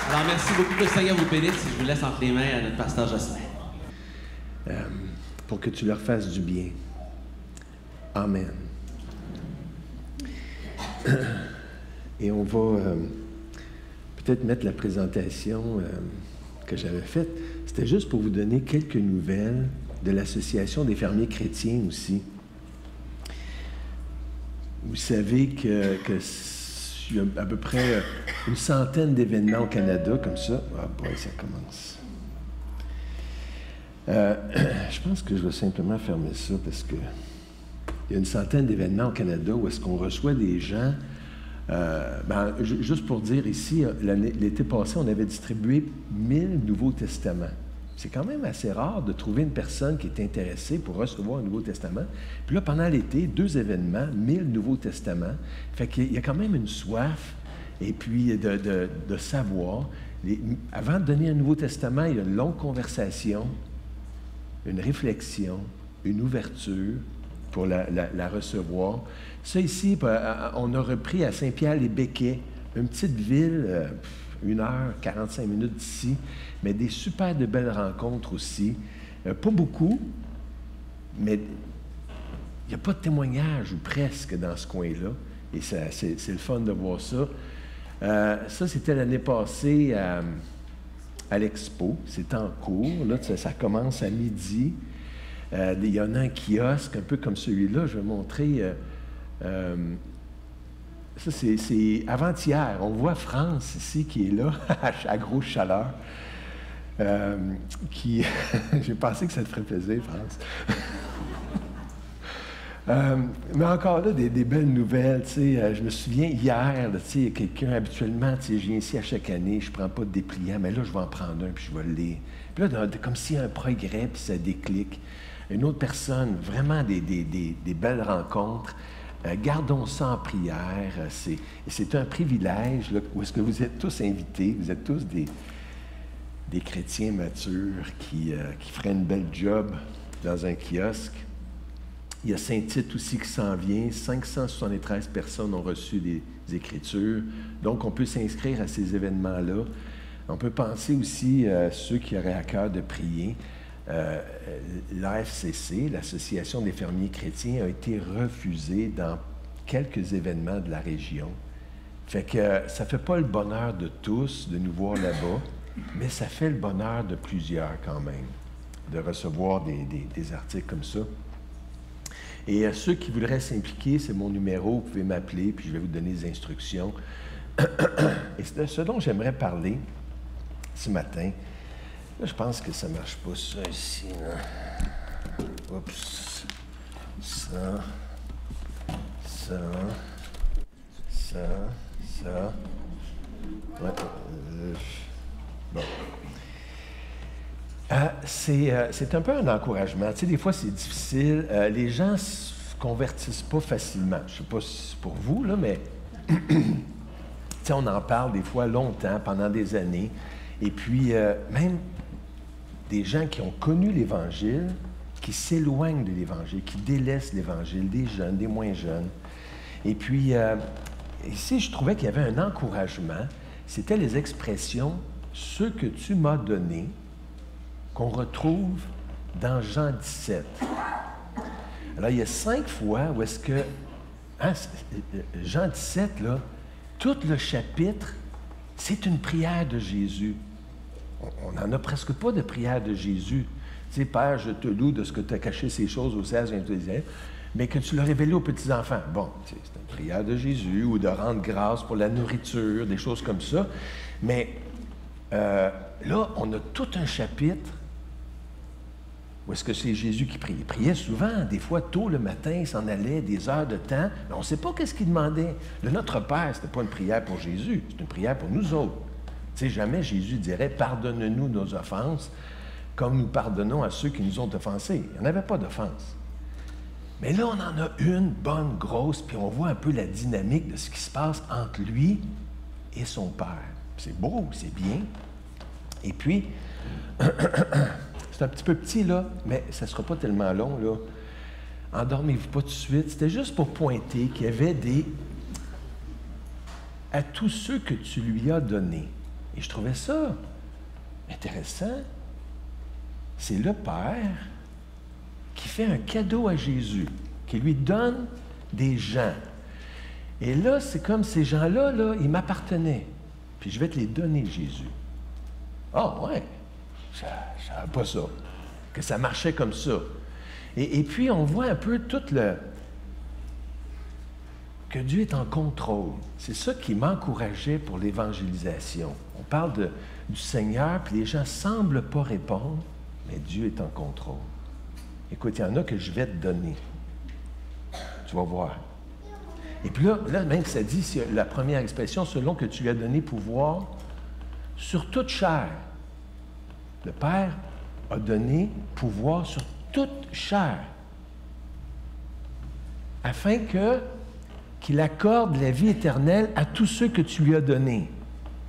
Alors, merci beaucoup. Que le Seigneur vous bénisse. Je vous laisse entre les mains à notre pasteur Jocelyn. Pour que tu leur fasses du bien. Amen. Et on va peut-être mettre la présentation que j'avais faite. C'était juste pour vous donner quelques nouvelles de l'Association des fermiers chrétiens aussi. Vous savez qu'il y a à peu près une centaine d'événements au Canada comme ça. Ah boy, ça commence. Je pense que je vais simplement fermer ça parce que il y a une centaine d'événements au Canada où est-ce qu'on reçoit des gens. Juste pour dire ici, l'été passé, on avait distribué 1000 Nouveaux Testaments. C'est quand même assez rare de trouver une personne qui est intéressée pour recevoir un Nouveau Testament. Puis là, pendant l'été, 2 événements, 1000 Nouveaux Testaments. Fait qu'il y a quand même une soif, et puis de savoir. Avant de donner un Nouveau Testament, il y a une longue conversation, une réflexion, une ouverture pour la recevoir. Ça ici, on a repris à Saint-Pierre-les-Béquets, une petite ville, 1h45 d'ici, mais des super de belles rencontres aussi. Pas beaucoup, mais il n'y a pas de témoignage, ou presque, dans ce coin-là. Et c'est le fun de voir ça. Ça, c'était l'année passée à l'Expo. C'est en cours. Là, ça commence à midi. Il y en a un kiosque, un peu comme celui-là. Je vais montrer... ça, c'est avant-hier. On voit France ici qui est là, à grosse chaleur. J'ai pensé que ça te ferait plaisir, France. Mais encore là, des belles nouvelles. Je me souviens, hier, il y a quelqu'un, habituellement, je viens ici à chaque année, je ne prends pas de dépliant, mais là, je vais en prendre un, puis je vais le lire. Puis là, comme s'il y a un progrès, puis ça déclic. Une autre personne, vraiment des belles rencontres. Gardons ça en prière. C'est un privilège, là, où est-ce que vous êtes tous invités, vous êtes tous des chrétiens matures qui feraient une belle job dans un kiosque. Il y a Saint-Tite aussi qui s'en vient. 573 personnes ont reçu des Écritures. Donc, on peut s'inscrire à ces événements-là. On peut penser aussi à ceux qui auraient à cœur de prier. L'AFCC, l'Association des fermiers chrétiens, a été refusée dans quelques événements de la région. Fait que ça ne fait pas le bonheur de tous de nous voir là-bas, mais ça fait le bonheur de plusieurs quand même, de recevoir des articles comme ça. Et ceux qui voudraient s'impliquer, c'est mon numéro, vous pouvez m'appeler, puis je vais vous donner des instructions. Et c'est de ce dont j'aimerais parler ce matin. Là, je pense que ça ne marche pas, ça, ici. Là. Oups. Ça. Ouais. Bon. C'est un peu un encouragement. Tu sais, des fois, c'est difficile. Les gens ne se convertissent pas facilement. Je ne sais pas si c'est pour vous, là, mais tu sais, on en parle des fois longtemps, pendant des années. Et puis, même des gens qui ont connu l'Évangile, qui s'éloignent de l'Évangile, qui délaissent l'Évangile, des jeunes, des moins jeunes. Et puis, ici, je trouvais qu'il y avait un encouragement. C'était les expressions « ce que tu m'as donné » qu'on retrouve dans Jean 17. Alors, il y a 5 fois où est-ce que... Jean 17, là, tout le chapitre, c'est une prière de Jésus. On n'en a presque pas de prière de Jésus. Tu sais, Père, je te loue de ce que tu as caché ces choses aux 16 et 22 ans, mais que tu l'as révélé aux petits-enfants. Bon, c'est une prière de Jésus, ou de rendre grâce pour la nourriture, des choses comme ça. Mais là, on a tout un chapitre où est-ce que c'est Jésus qui prie? Il priait souvent, des fois tôt le matin, il s'en allait des heures de temps, mais on ne sait pas qu'est-ce qu'il demandait. Le Notre Père, ce n'était pas une prière pour Jésus, c'est une prière pour nous autres. Tu sais, jamais Jésus dirait « Pardonne-nous nos offenses, comme nous pardonnons à ceux qui nous ont offensés. » Il n'y en avait pas d'offense. Mais là, on en a une bonne, grosse, puis on voit un peu la dynamique de ce qui se passe entre lui et son Père. C'est beau, c'est bien. Et puis... C'est un petit peu petit, là, mais ça ne sera pas tellement long, là. Endormez-vous pas tout de suite. C'était juste pour pointer qu'il y avait à tous ceux que tu lui as donnés. Et je trouvais ça intéressant. C'est le Père qui fait un cadeau à Jésus, qui lui donne des gens. Et là, c'est comme ces gens-là, là, ils m'appartenaient. Puis je vais te les donner, Jésus. Ah, ouais. Je ne savais pas ça, que ça marchait comme ça. Et puis, on voit un peu que Dieu est en contrôle. C'est ça qui m'encourageait pour l'évangélisation. On parle du Seigneur, puis les gens ne semblent pas répondre, mais Dieu est en contrôle. Écoute, il y en a que je vais te donner. Tu vas voir. Et puis là même, ça dit, la première expression, selon que tu lui as donné pouvoir sur toute chair. Le Père a donné pouvoir sur toute chair, afin qu'il accorde la vie éternelle à tous ceux que tu lui as donnés.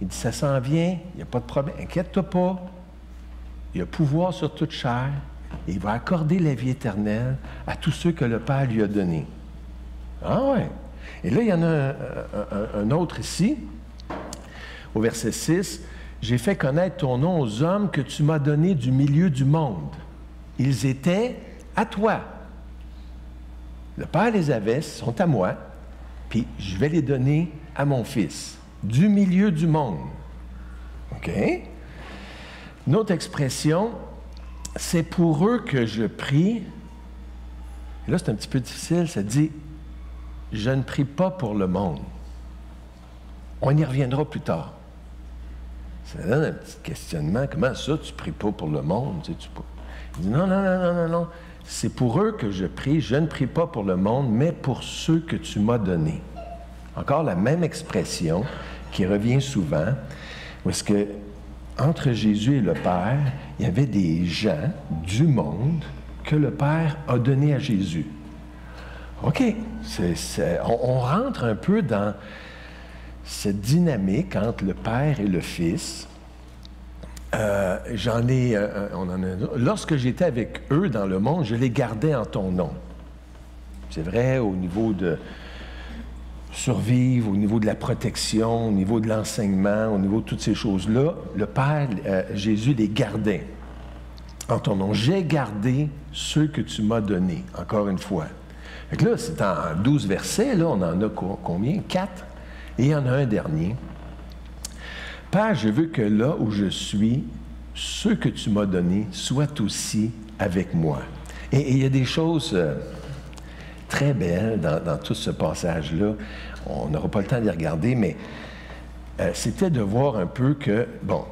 Il dit, ça s'en vient, il n'y a pas de problème, inquiète-toi pas, il a pouvoir sur toute chair, et il va accorder la vie éternelle à tous ceux que le Père lui a donnés. Ah ouais! Et là, il y en a un autre ici, au verset 6, « J'ai fait connaître ton nom aux hommes que tu m'as donnés du milieu du monde. Ils étaient à toi. Le Père les avait, ils sont à moi, puis je vais les donner à mon Fils. Du milieu du monde. » OK? Une autre expression, c'est pour eux que je prie. Et là, c'est un petit peu difficile, ça dit « Je ne prie pas pour le monde. » On y reviendra plus tard. Ça donne un petit questionnement. Comment ça, tu ne pries pas pour le monde? Tu sais, il dit non. c'est pour eux que je prie. Je ne prie pas pour le monde, mais pour ceux que tu m'as donnés. » Encore la même expression qui revient souvent, parce que entre Jésus et le Père, il y avait des gens du monde que le Père a donné à Jésus. OK, on rentre un peu dans cette dynamique entre le Père et le Fils. Lorsque j'étais avec eux dans le monde, je les gardais en ton nom. C'est vrai au niveau de survivre, au niveau de la protection, au niveau de l'enseignement, au niveau de toutes ces choses-là, le Père, Jésus, les gardait en ton nom. J'ai gardé ceux que tu m'as donnés, encore une fois. Fait que là, c'est en 12 versets, là, on en a combien? 4. Et il y en a un dernier. Père, je veux que là où je suis, ceux que tu m'as donnés soient aussi avec moi. Et il y a des choses très belles dans tout ce passage-là. On n'aura pas le temps de les regarder, mais c'était de voir un peu que, bon,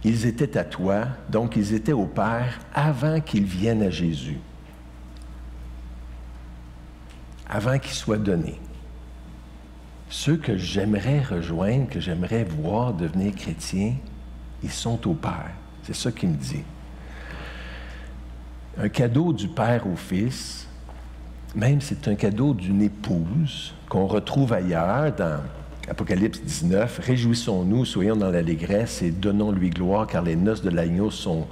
ils étaient à toi, donc ils étaient au Père avant qu'ils viennent à Jésus. Avant qu'ils soient donnés. Ceux que j'aimerais rejoindre, que j'aimerais voir devenir chrétiens, ils sont au Père. C'est ça qu'il me dit. Un cadeau du Père au Fils, même c'est un cadeau d'une épouse qu'on retrouve ailleurs dans Apocalypse 19. « Réjouissons-nous, soyons dans l'allégresse et donnons-lui gloire, car les noces de l'agneau sont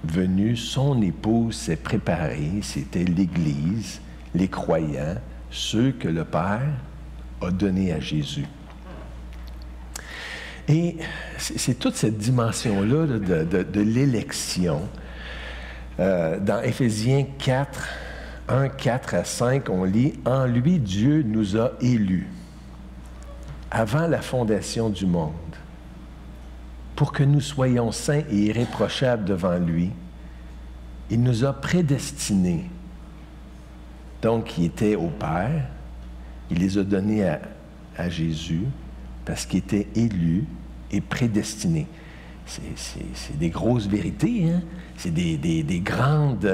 venues. Son épouse s'est préparée. » C'était l'Église, les croyants, ceux que le Père a donné à Jésus. Et c'est toute cette dimension-là de l'élection. Dans Éphésiens 4, 1, 4 à 5, on lit « En lui, Dieu nous a élus, avant la fondation du monde, pour que nous soyons saints et irréprochables devant lui. Il nous a prédestinés. » Donc, il était au Père. Il les a donnés à Jésus parce qu'il était élu et prédestiné. C'est des grosses vérités, hein? C'est des grandes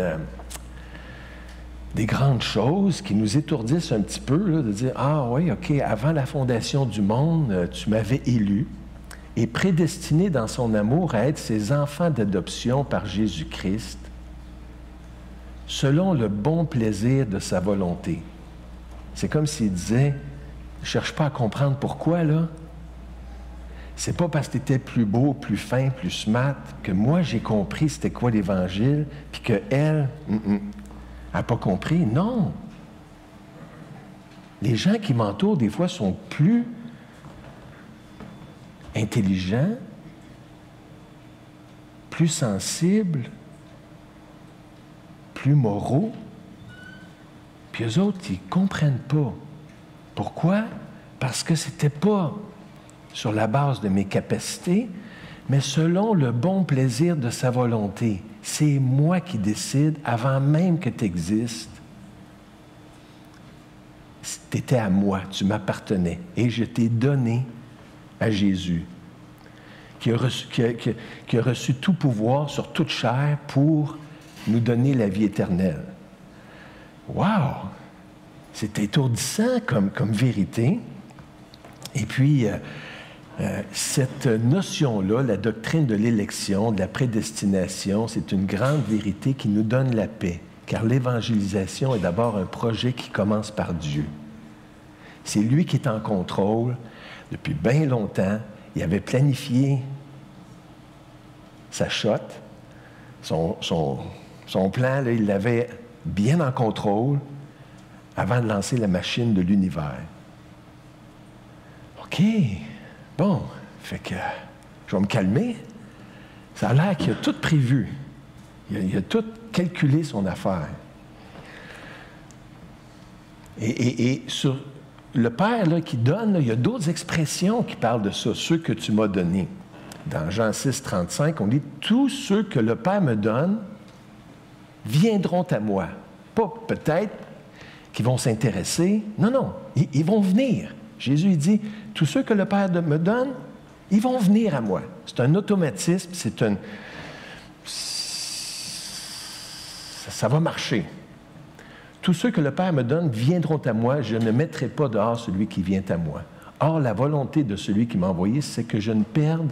choses qui nous étourdissent un petit peu, là, de dire « Ah oui, OK, avant la fondation du monde, tu m'avais élu et prédestiné dans son amour à être ses enfants d'adoption par Jésus-Christ, selon le bon plaisir de sa volonté. » C'est comme s'il disait, « Je ne cherche pas à comprendre pourquoi, là. C'est pas parce que tu étais plus beau, plus fin, plus smart que moi, j'ai compris c'était quoi l'Évangile, puis qu'elle n'a pas compris. Non. Les gens qui m'entourent, des fois, sont plus intelligents, plus sensibles, plus moraux. Puis eux autres, ils ne comprennent pas. Pourquoi? Parce que ce n'était pas sur la base de mes capacités, mais selon le bon plaisir de sa volonté. C'est moi qui décide avant même que tu existes. Tu étais à moi, tu m'appartenais. Et je t'ai donné à Jésus, qui a reçu tout pouvoir sur toute chair pour nous donner la vie éternelle. Wow! C'est étourdissant comme vérité. Et puis, cette notion-là, la doctrine de l'élection, de la prédestination, c'est une grande vérité qui nous donne la paix, car l'évangélisation est d'abord un projet qui commence par Dieu. C'est lui qui est en contrôle depuis bien longtemps. Il avait planifié sa shot, son plan, là, il l'avait bien en contrôle avant de lancer la machine de l'univers. OK, bon, fait que je vais me calmer. Ça a l'air qu'il a tout prévu. Il a tout calculé son affaire. Et sur le Père là, qui donne, là, il y a d'autres expressions qui parlent de ça, ceux que tu m'as donnés. Dans Jean 6, 35, on dit « Tous ceux que le Père me donne viendront à moi. » Pas peut-être qu'ils vont s'intéresser. Non, ils vont venir. Jésus il dit « Tous ceux que le Père me donne, ils vont venir à moi. » C'est un automatisme, ça va marcher. tous ceux que le Père me donne viendront à moi, je ne mettrai pas dehors celui qui vient à moi. Or, la volonté de celui qui m'a envoyé, c'est que je ne perde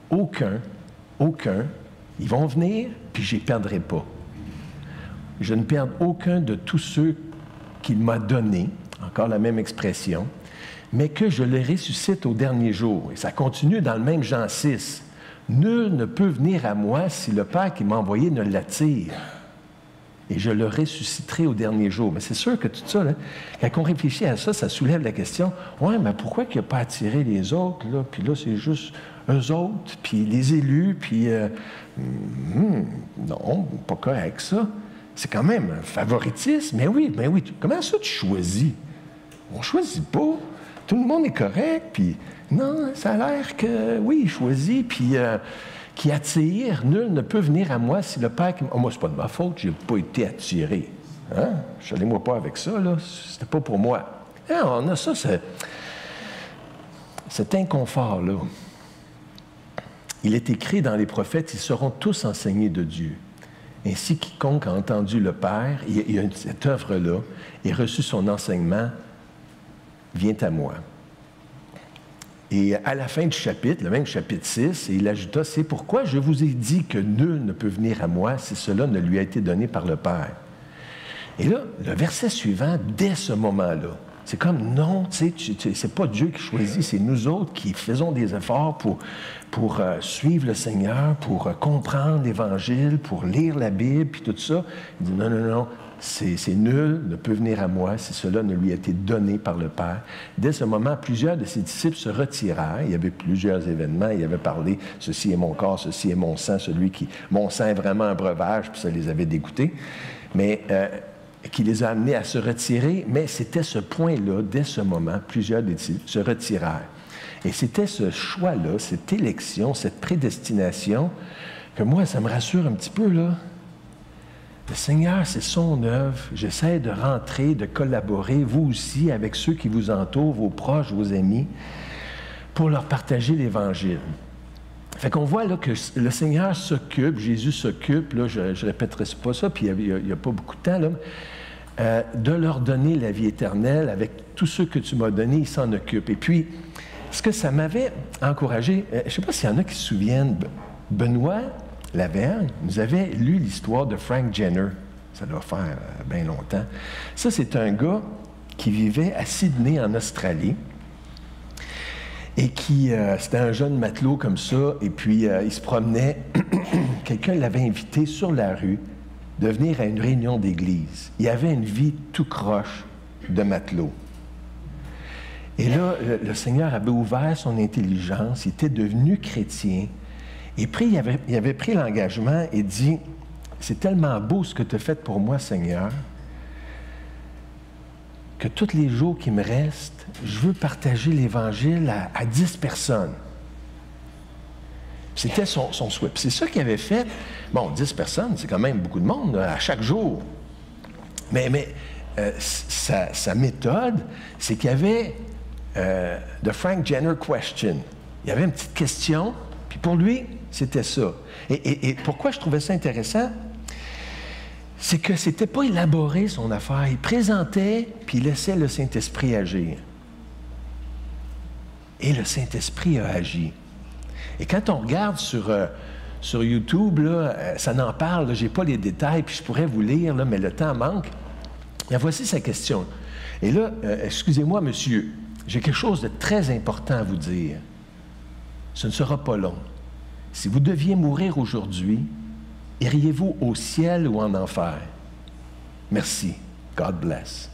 aucun. Ils vont venir, puis je ne les perdrai pas. Je ne perde aucun de tous ceux qu'il m'a donnés, encore la même expression, mais que je les ressuscite au dernier jour. Et ça continue dans le même Jean 6. Nul ne peut venir à moi si le Père qui m'a envoyé ne l'attire. Et je le ressusciterai au dernier jour. Mais c'est sûr que tout ça, là, quand on réfléchit à ça, ça soulève la question, ouais, mais pourquoi il n'a pas attiré les autres, là? Puis là, c'est juste eux autres, puis les élus, puis non, pas correct ça. C'est quand même un favoritisme. Mais oui, comment ça tu choisis? On ne choisit pas. Tout le monde est correct, puis non, ça a l'air que, oui, il choisit, puis qui attire. Nul ne peut venir à moi si le Père... Oh, moi, c'est pas de ma faute, je n'ai pas été attiré. Hein? Chalez-moi pas avec ça, là. C'était pas pour moi. Hein, on a ça, cet inconfort-là. Il est écrit dans les prophètes, ils seront tous enseignés de Dieu. Ainsi, quiconque a entendu le Père, il y a cette œuvre-là, et reçu son enseignement, vient à moi. Et à la fin du chapitre, le même chapitre 6, il ajouta, « C'est pourquoi je vous ai dit que nul ne peut venir à moi si cela ne lui a été donné par le Père. » Et là, le verset suivant, dès ce moment-là, c'est comme, non, tu sais, c'est pas Dieu qui choisit, c'est nous autres qui faisons des efforts pour suivre le Seigneur, pour comprendre l'Évangile, pour lire la Bible, puis tout ça. Il dit, non, c'est nul ne peut venir à moi si cela ne lui a été donné par le Père. Dès ce moment, plusieurs de ses disciples se retirèrent. Il y avait plusieurs événements. Il avait parlé, ceci est mon corps, ceci est mon sang, mon sang est vraiment un breuvage, puis ça les avait dégoûtés. Mais qui les a amenés à se retirer, mais c'était ce point-là, dès ce moment, plusieurs des disciples se retirèrent. Et c'était ce choix-là, cette élection, cette prédestination, que moi, ça me rassure un petit peu, là. Le Seigneur, c'est son œuvre. J'essaie de rentrer, de collaborer, vous aussi, avec ceux qui vous entourent, vos proches, vos amis, pour leur partager l'Évangile. Fait qu'on voit là que le Seigneur s'occupe, Jésus s'occupe, là, je ne répéterai pas ça, puis il n'y a pas beaucoup de temps, là, de leur donner la vie éternelle. Avec tous ceux que tu m'as donnés, il s'en occupe. Et puis, ce que ça m'avait encouragé, je ne sais pas s'il y en a qui se souviennent, Benoît Lavergne nous avait lu l'histoire de Frank Jenner. Ça doit faire bien longtemps. Ça, c'est un gars qui vivait à Sydney, en Australie, et qui, c'était un jeune matelot comme ça, et puis il se promenait, quelqu'un l'avait invité sur la rue de venir à une réunion d'église. Il avait une vie tout croche de matelot. Et là, le Seigneur avait ouvert son intelligence, il était devenu chrétien, et puis il avait pris l'engagement et dit, « C'est tellement beau ce que tu as fait pour moi, Seigneur, que tous les jours qui me restent, je veux partager l'Évangile à 10 personnes. » C'était son souhait. Puis c'est ça qu'il avait fait. Bon, 10 personnes, c'est quand même beaucoup de monde, à chaque jour. Mais sa méthode, c'est qu'il y avait the Frank Jenner question. Il y avait une petite question, puis pour lui, c'était ça. Et pourquoi je trouvais ça intéressant? C'est que c'était pas élaboré, son affaire. Il présentait, puis il laissait le Saint-Esprit agir. Et le Saint-Esprit a agi. Et quand on regarde sur YouTube, là, ça n'en parle, je n'ai pas les détails, puis je pourrais vous lire, là, mais le temps manque. Et voici sa question. Et là, excusez-moi, monsieur, j'ai quelque chose de très important à vous dire. Ce ne sera pas long. Si vous deviez mourir aujourd'hui, iriez-vous au ciel ou en enfer? Merci. God bless.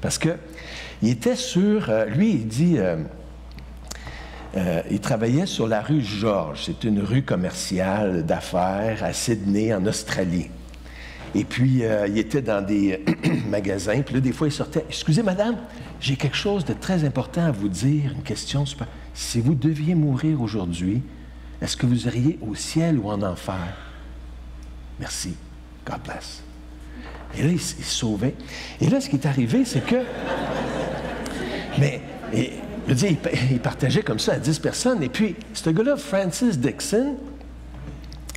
Parce que il était sur... lui, il dit... il travaillait sur la rue George. C'est une rue commerciale d'affaires à Sydney, en Australie. Et puis, il était dans des magasins. Puis là, des fois, il sortait. « Excusez, madame, j'ai quelque chose de très important à vous dire. Une question super. Si vous deviez mourir aujourd'hui, est-ce que vous iriez au ciel ou en enfer? Merci. God bless. » Et là, il se sauvait. Et là, ce qui est arrivé, c'est que... Je veux dire, il partageait comme ça à 10 personnes. Et puis, ce gars-là, Francis Dixon,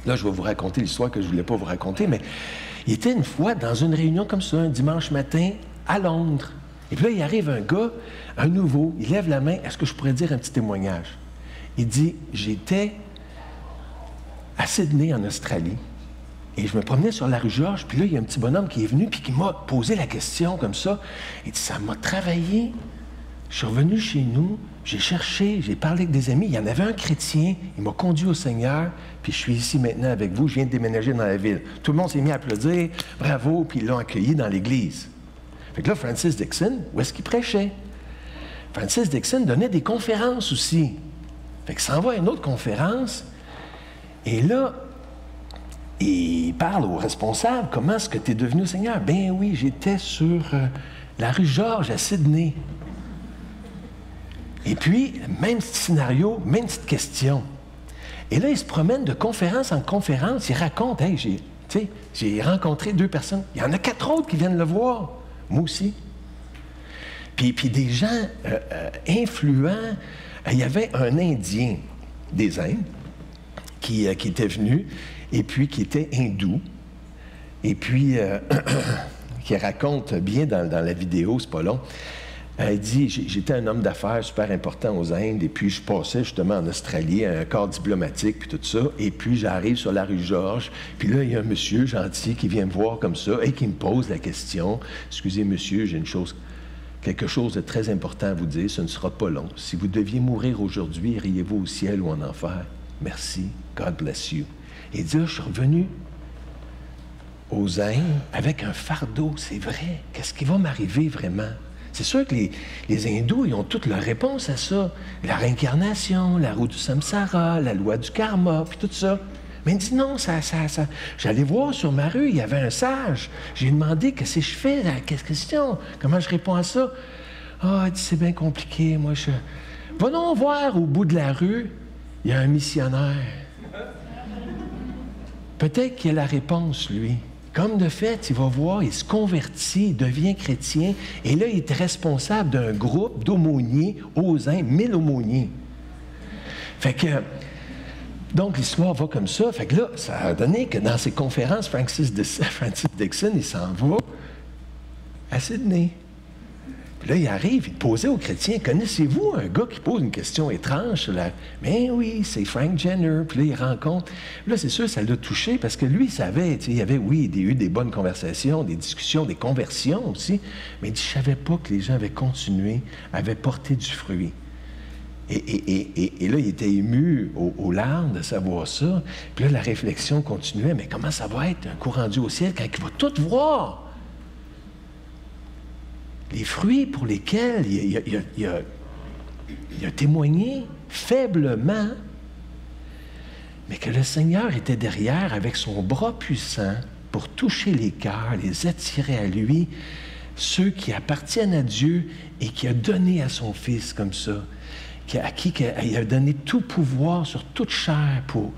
là, je vais vous raconter l'histoire que je ne voulais pas vous raconter, mais Il était une fois dans une réunion comme ça, un dimanche matin, à Londres. Et puis là, il arrive un gars, un nouveau, il lève la main. Est-ce que je pourrais dire un petit témoignage? Il dit, j'étais à Sydney, en Australie, et je me promenais sur la rue Georges, puis là, il y a un petit bonhomme qui est venu, puis qui m'a posé la question comme ça. Il dit, ça m'a travaillé. Je suis revenu chez nous, j'ai cherché, j'ai parlé avec des amis. Il y en avait un chrétien, il m'a conduit au Seigneur, puis je suis ici maintenant avec vous, je viens de déménager dans la ville. Tout le monde s'est mis à applaudir, bravo, puis ils l'ont accueilli dans l'église. Fait que là, Francis Dixon, où est-ce qu'il prêchait? Francis Dixon donnait des conférences aussi. Fait qu'il s'en va à une autre conférence, et là, il parle aux responsables, comment est-ce que tu es devenu au Seigneur? Ben oui, j'étais sur la rue Georges à Sydney. Et puis, même petit scénario, même petite question. Et là, il se promène de conférence en conférence, il raconte, hey, j'ai rencontré 2 personnes, il y en a 4 autres qui viennent le voir, moi aussi. Puis des gens influents, il y avait un Indien des Indes qui était venu, et puis qui était hindou, et puis qui raconte bien dans la vidéo, c'est pas long. Elle dit, j'étais un homme d'affaires super important aux Indes, et puis je passais justement en Australie, à un corps diplomatique, puis tout ça, et puis j'arrive sur la rue Georges, puis là, il y a un monsieur gentil qui vient me voir comme ça, et qui me pose la question, « Excusez, monsieur, j'ai quelque chose de très important à vous dire, ce ne sera pas long. Si vous deviez mourir aujourd'hui, iriez-vous au ciel ou en enfer? Merci, God bless you. » Et il dit, je suis revenu aux Indes avec un fardeau, c'est vrai, qu'est-ce qui va m'arriver vraiment? C'est sûr que les hindous, ils ont toutes leurs réponses à ça. La réincarnation, la roue du samsara, la loi du karma, puis tout ça. Mais il dit non, J'allais voir sur ma rue, il y avait un sage. J'ai demandé qu'est-ce que je fais, quelle question, comment je réponds à ça. Ah, il dit c'est bien compliqué, moi je... Va donc voir au bout de la rue, il y a un missionnaire. Peut-être qu'il a la réponse, lui. Comme de fait, il va voir, il se convertit, il devient chrétien, et là, il est responsable d'un groupe d'aumôniers aux Indes, 1000 aumôniers. Fait que, donc, l'histoire va comme ça. Fait que là, ça a donné que dans ses conférences, Francis Dixon, il s'en va à Sydney. Puis là, il arrive, il posait aux chrétiens, « Connaissez-vous un gars qui pose une question étrange sur la... » « Ben oui, c'est Frank Jenner. » Puis là, il rencontre. Là, c'est sûr, ça l'a touché parce que lui, il savait, il y avait, oui, eu des bonnes conversations, des discussions, des conversions aussi, mais il dit, je ne savais pas que les gens avaient continué, avaient porté du fruit. Et là, il était ému aux larmes de savoir ça. Puis là, la réflexion continuait, mais comment ça va être un coup rendu au ciel quand il va tout voir? Les fruits pour lesquels il a témoigné faiblement, mais que le Seigneur était derrière avec son bras puissant pour toucher les cœurs, les attirer à lui, ceux qui appartiennent à Dieu et qui a donné à son Fils comme ça, à qui il a donné tout pouvoir sur toute chair pour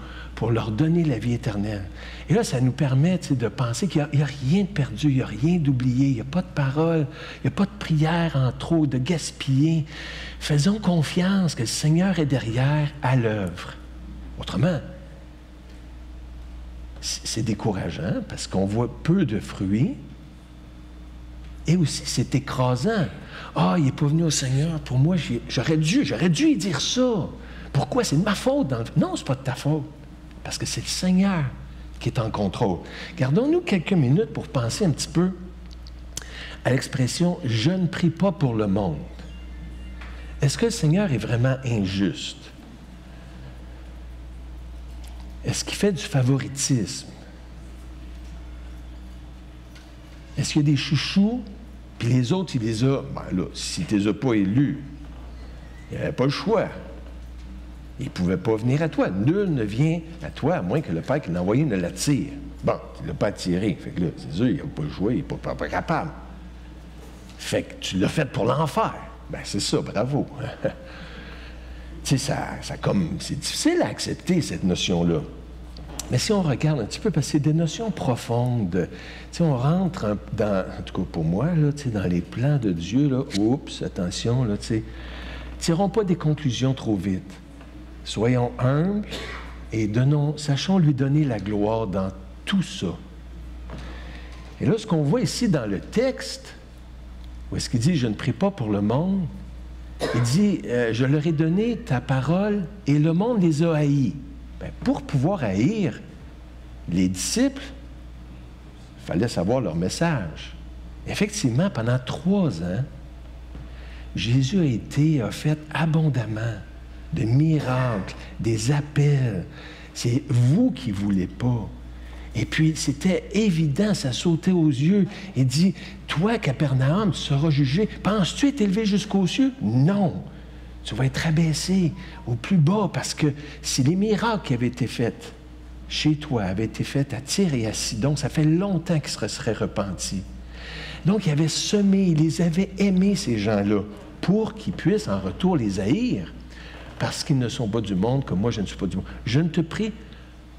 leur donner la vie éternelle. Et là, ça nous permet de penser qu'il n'y a rien de perdu, il n'y a rien d'oublié, il n'y a pas de parole, il n'y a pas de prière en trop, de gaspiller. Faisons confiance que le Seigneur est derrière à l'œuvre. Autrement, c'est décourageant parce qu'on voit peu de fruits et aussi c'est écrasant. Ah, il n'est pas venu au Seigneur, pour moi, j'aurais dû y dire ça. Pourquoi? C'est de ma faute. Non, ce n'est pas de ta faute. Parce que c'est le Seigneur qui est en contrôle. Gardons-nous quelques minutes pour penser un petit peu à l'expression « je ne prie pas pour le monde ». Est-ce que le Seigneur est vraiment injuste? Est-ce qu'il fait du favoritisme? Est-ce qu'il y a des chouchous, puis les autres, il les a... Ben là, si tu ne les as pas élus, il n'y avait pas le choix. Il ne pouvait pas venir à toi. Nul ne vient à toi, à moins que le Père qui l'a envoyé ne l'attire. Bon, il ne l'a pas attiré. Fait que là, c'est sûr, il n'a pas joué, il n'est pas capable. Fait que tu l'as fait pour l'enfer. Ben c'est ça, bravo. Tu sais, c'est difficile à accepter, cette notion-là. Mais si on regarde un petit peu, parce que c'est des notions profondes. Tu sais, on rentre dans, en tout cas pour moi, là, tu sais, dans les plans de Dieu, là, oups, attention, là, tu sais, tirons pas des conclusions trop vite. Soyons humbles et sachons lui donner la gloire dans tout ça. Et là, ce qu'on voit ici dans le texte, où est-ce qu'il dit « Je ne prie pas pour le monde », il dit « Je leur ai donné ta parole et le monde les a haïs. » Bien, pour pouvoir haïr les disciples, il fallait savoir leur message. Effectivement, pendant 3 ans, Jésus a fait abondamment de miracles, des appels. C'est vous qui ne voulez pas. Et puis, c'était évident, ça sautait aux yeux. Il dit, toi, Capernaum, tu seras jugé. Penses-tu être élevé jusqu'aux cieux? Non. Tu vas être abaissé au plus bas, parce que si les miracles qui avaient été faits chez toi avaient été faits à Tyr et à Sidon, ça fait longtemps qu'ils se seraient repentis. Donc, il avait semé, il les avait aimés, ces gens-là, pour qu'ils puissent en retour les haïr, parce qu'ils ne sont pas du monde, comme moi je ne suis pas du monde. Je ne te prie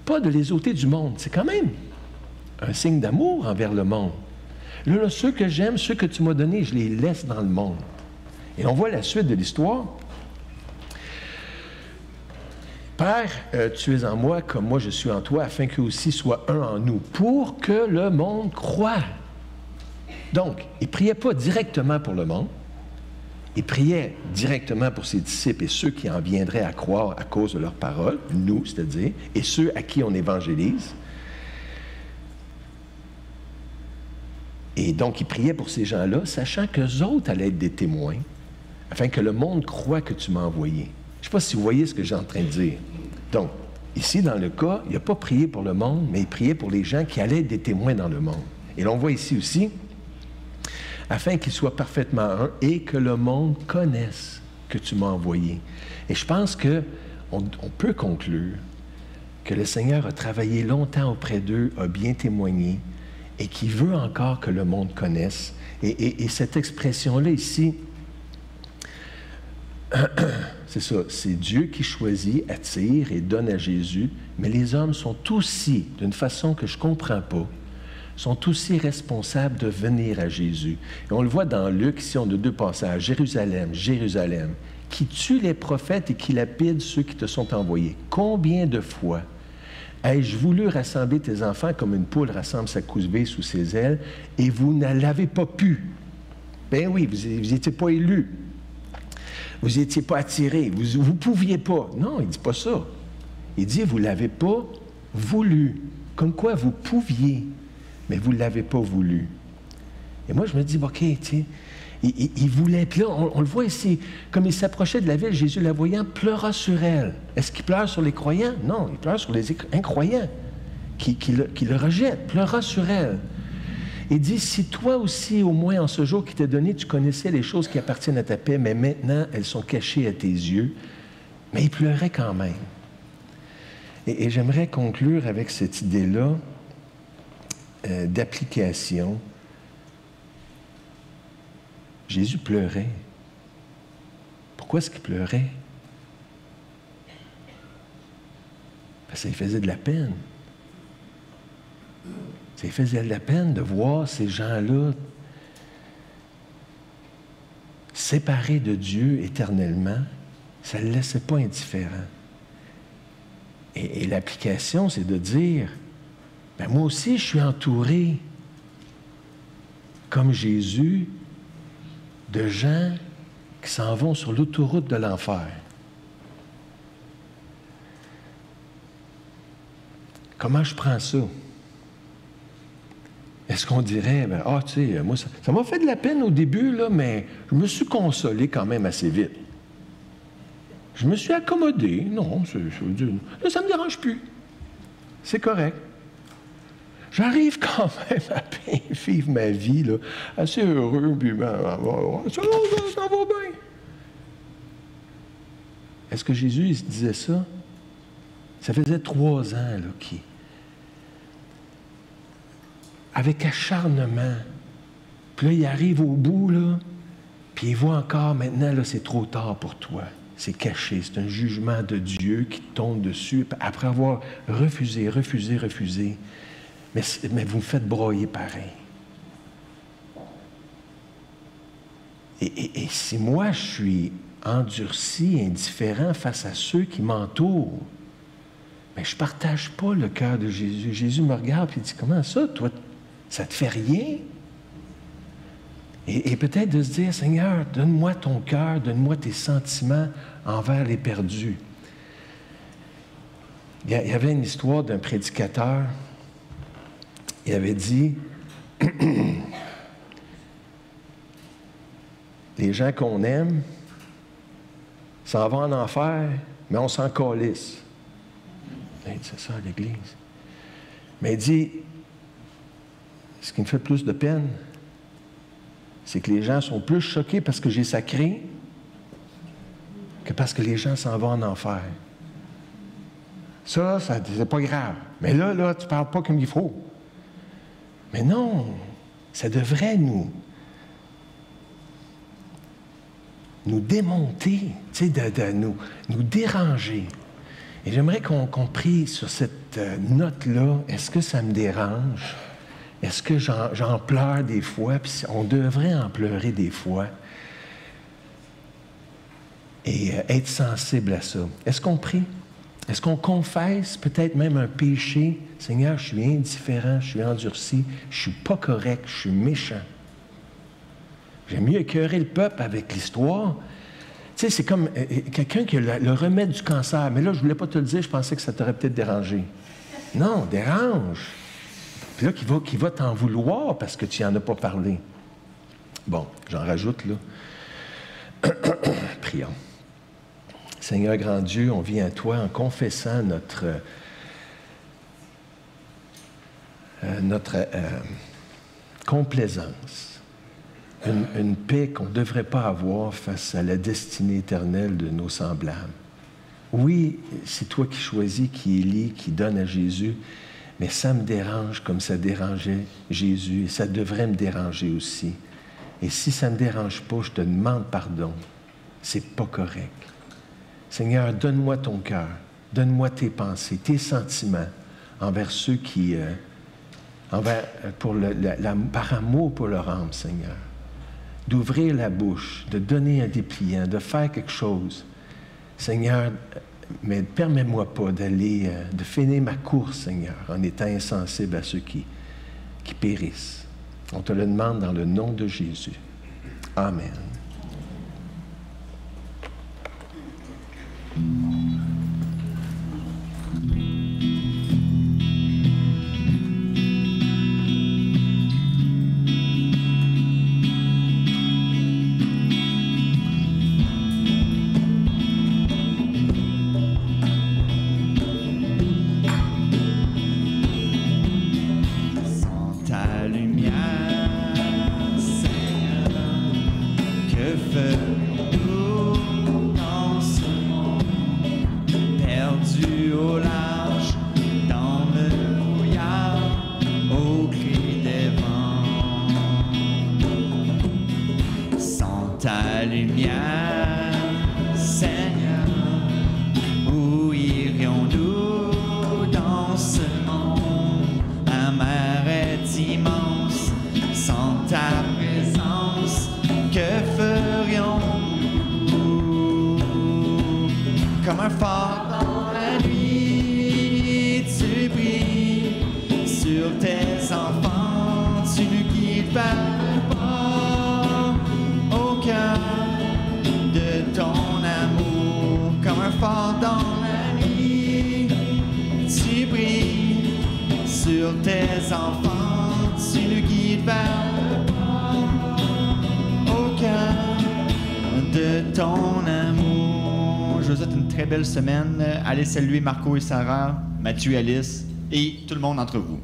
pas de les ôter du monde. C'est quand même un signe d'amour envers le monde. Là, ceux que j'aime, ceux que tu m'as donnés, je les laisse dans le monde. Et on voit la suite de l'histoire. Père, tu es en moi comme moi je suis en toi, afin qu'eux aussi soient un en nous, pour que le monde croie. Donc, il ne priait pas directement pour le monde, il priait directement pour ses disciples et ceux qui en viendraient à croire à cause de leur parole, nous, c'est-à-dire, et ceux à qui on évangélise. Et donc, il priait pour ces gens-là, sachant qu'eux autres allaient être des témoins, afin que le monde croie que tu m'as envoyé. Je ne sais pas si vous voyez ce que j'ai en train de dire. Donc, ici, dans le cas, il n'a pas prié pour le monde, mais il priait pour les gens qui allaient être des témoins dans le monde. Et l'on voit ici aussi, afin qu'ils soient parfaitement un et que le monde connaisse que tu m'as envoyé. Et je pense qu'on peut conclure que le Seigneur a travaillé longtemps auprès d'eux, a bien témoigné, et qu'il veut encore que le monde connaisse. Et cette expression-là ici, c'est ça, c'est Dieu qui choisit, attire et donne à Jésus, mais les hommes sont aussi, d'une façon que je ne comprends pas, sont aussi responsables de venir à Jésus. Et on le voit dans Luc, ici on a 2 passages, Jérusalem, Jérusalem, qui tue les prophètes et qui lapide ceux qui te sont envoyés. Combien de fois ai-je voulu rassembler tes enfants comme une poule rassemble sa couvée sous ses ailes, et vous ne l'avez pas pu? Ben oui, vous n'étiez pas élus. Vous n'étiez pas attirés. Vous ne pouviez pas. Non, il ne dit pas ça. Il dit, vous ne l'avez pas voulu. Comme quoi vous pouviez, mais vous ne l'avez pas voulu. Et moi, je me dis, OK, tu sais, il voulait. Puis là, on le voit ici, comme il s'approchait de la ville, Jésus, la voyant, pleura sur elle. Est-ce qu'il pleure sur les croyants? Non, il pleure sur les incroyants qui le rejettent. Pleura sur elle. Il dit, si toi aussi, au moins en ce jour qui t'est donné, tu connaissais les choses qui appartiennent à ta paix, mais maintenant, elles sont cachées à tes yeux. Mais il pleurait quand même. Et j'aimerais conclure avec cette idée-là d'application. Jésus pleurait. Pourquoi est-ce qu'il pleurait? Parce que ça lui faisait de la peine. Ça lui faisait de la peine de voir ces gens-là séparés de Dieu éternellement. Ça ne le laissait pas indifférent. Et l'application, c'est de dire, ben moi aussi, je suis entouré, comme Jésus, de gens qui s'en vont sur l'autoroute de l'enfer. Comment je prends ça? Est-ce qu'on dirait, ben, tu sais, moi, ça m'a fait de la peine au début, là, mais je me suis consolé quand même assez vite. Je me suis accommodé. Non, là, ça ne me dérange plus. C'est correct. J'arrive quand même à bien vivre ma vie, là, assez heureux, puis ça va bien. Est-ce que Jésus il disait ça? Ça faisait 3 ans là, qu'il, avec acharnement, puis là, il arrive au bout, là, puis il voit encore, maintenant, là, c'est trop tard pour toi. C'est caché, c'est un jugement de Dieu qui tombe dessus, après avoir refusé. Mais vous me faites broyer pareil. Et si moi, je suis endurci, indifférent face à ceux qui m'entourent, mais je ne partage pas le cœur de Jésus. Jésus me regarde et dit, comment ça, toi, Ça te fait rien? Et peut-être de se dire, Seigneur, donne-moi ton cœur, donne-moi tes sentiments envers les perdus. Il y avait une histoire d'un prédicateur. Il avait dit, les gens qu'on aime s'en vont en enfer, mais on s'en calisse. C'est ça, l'Église. Mais il dit, ce qui me fait plus de peine, c'est que les gens sont plus choqués parce que j'ai sacré que parce que les gens s'en vont en enfer. Ça, c'est pas grave. Mais là, tu parles pas comme il faut. Mais non, ça devrait nous démonter, tu sais, nous déranger. Et j'aimerais qu'on prie sur cette note-là. Est-ce que ça me dérange? Est-ce que j'en pleure des fois? Puis on devrait en pleurer des fois. Et être sensible à ça. Est-ce qu'on prie? Est-ce qu'on confesse peut-être même un péché? Seigneur, je suis indifférent, je suis endurci, je ne suis pas correct, je suis méchant. J'aime mieux écœurer le peuple avec l'histoire. Tu sais, c'est comme quelqu'un qui a le remède du cancer. Mais là, je ne voulais pas te le dire, je pensais que ça t'aurait peut-être dérangé. Non, dérange. Puis là, qui va t'en vouloir parce que tu n'en as pas parlé. Bon, j'en rajoute, là. Prions. Seigneur grand Dieu, on vient à toi en confessant notre complaisance, une paix qu'on ne devrait pas avoir face à la destinée éternelle de nos semblables. Oui, c'est toi qui choisis, qui élis, qui donne à Jésus, mais ça me dérange comme ça dérangeait Jésus, et ça devrait me déranger aussi. Et si ça ne me dérange pas, je te demande pardon. C'est pas correct. Seigneur, donne-moi ton cœur, donne-moi tes pensées, tes sentiments envers ceux qui, par amour pour leur âme, Seigneur. D'ouvrir la bouche, de donner un dépliant, de faire quelque chose. Seigneur, mais permets-moi pas de finir ma course, Seigneur, en étant insensible à ceux qui périssent. On te le demande dans le nom de Jésus. Amen. Comme un phare dans la nuit, tu brilles sur tes enfants, tu nous guides vers le port, au cœur de ton amour. Comme un phare dans la nuit, tu brilles sur tes enfants, tu nous guides vers le port, au cœur de ton amour. Je vous souhaite une très belle semaine. Allez saluer Marco et Sarah, Mathieu et Alice et tout le monde entre vous.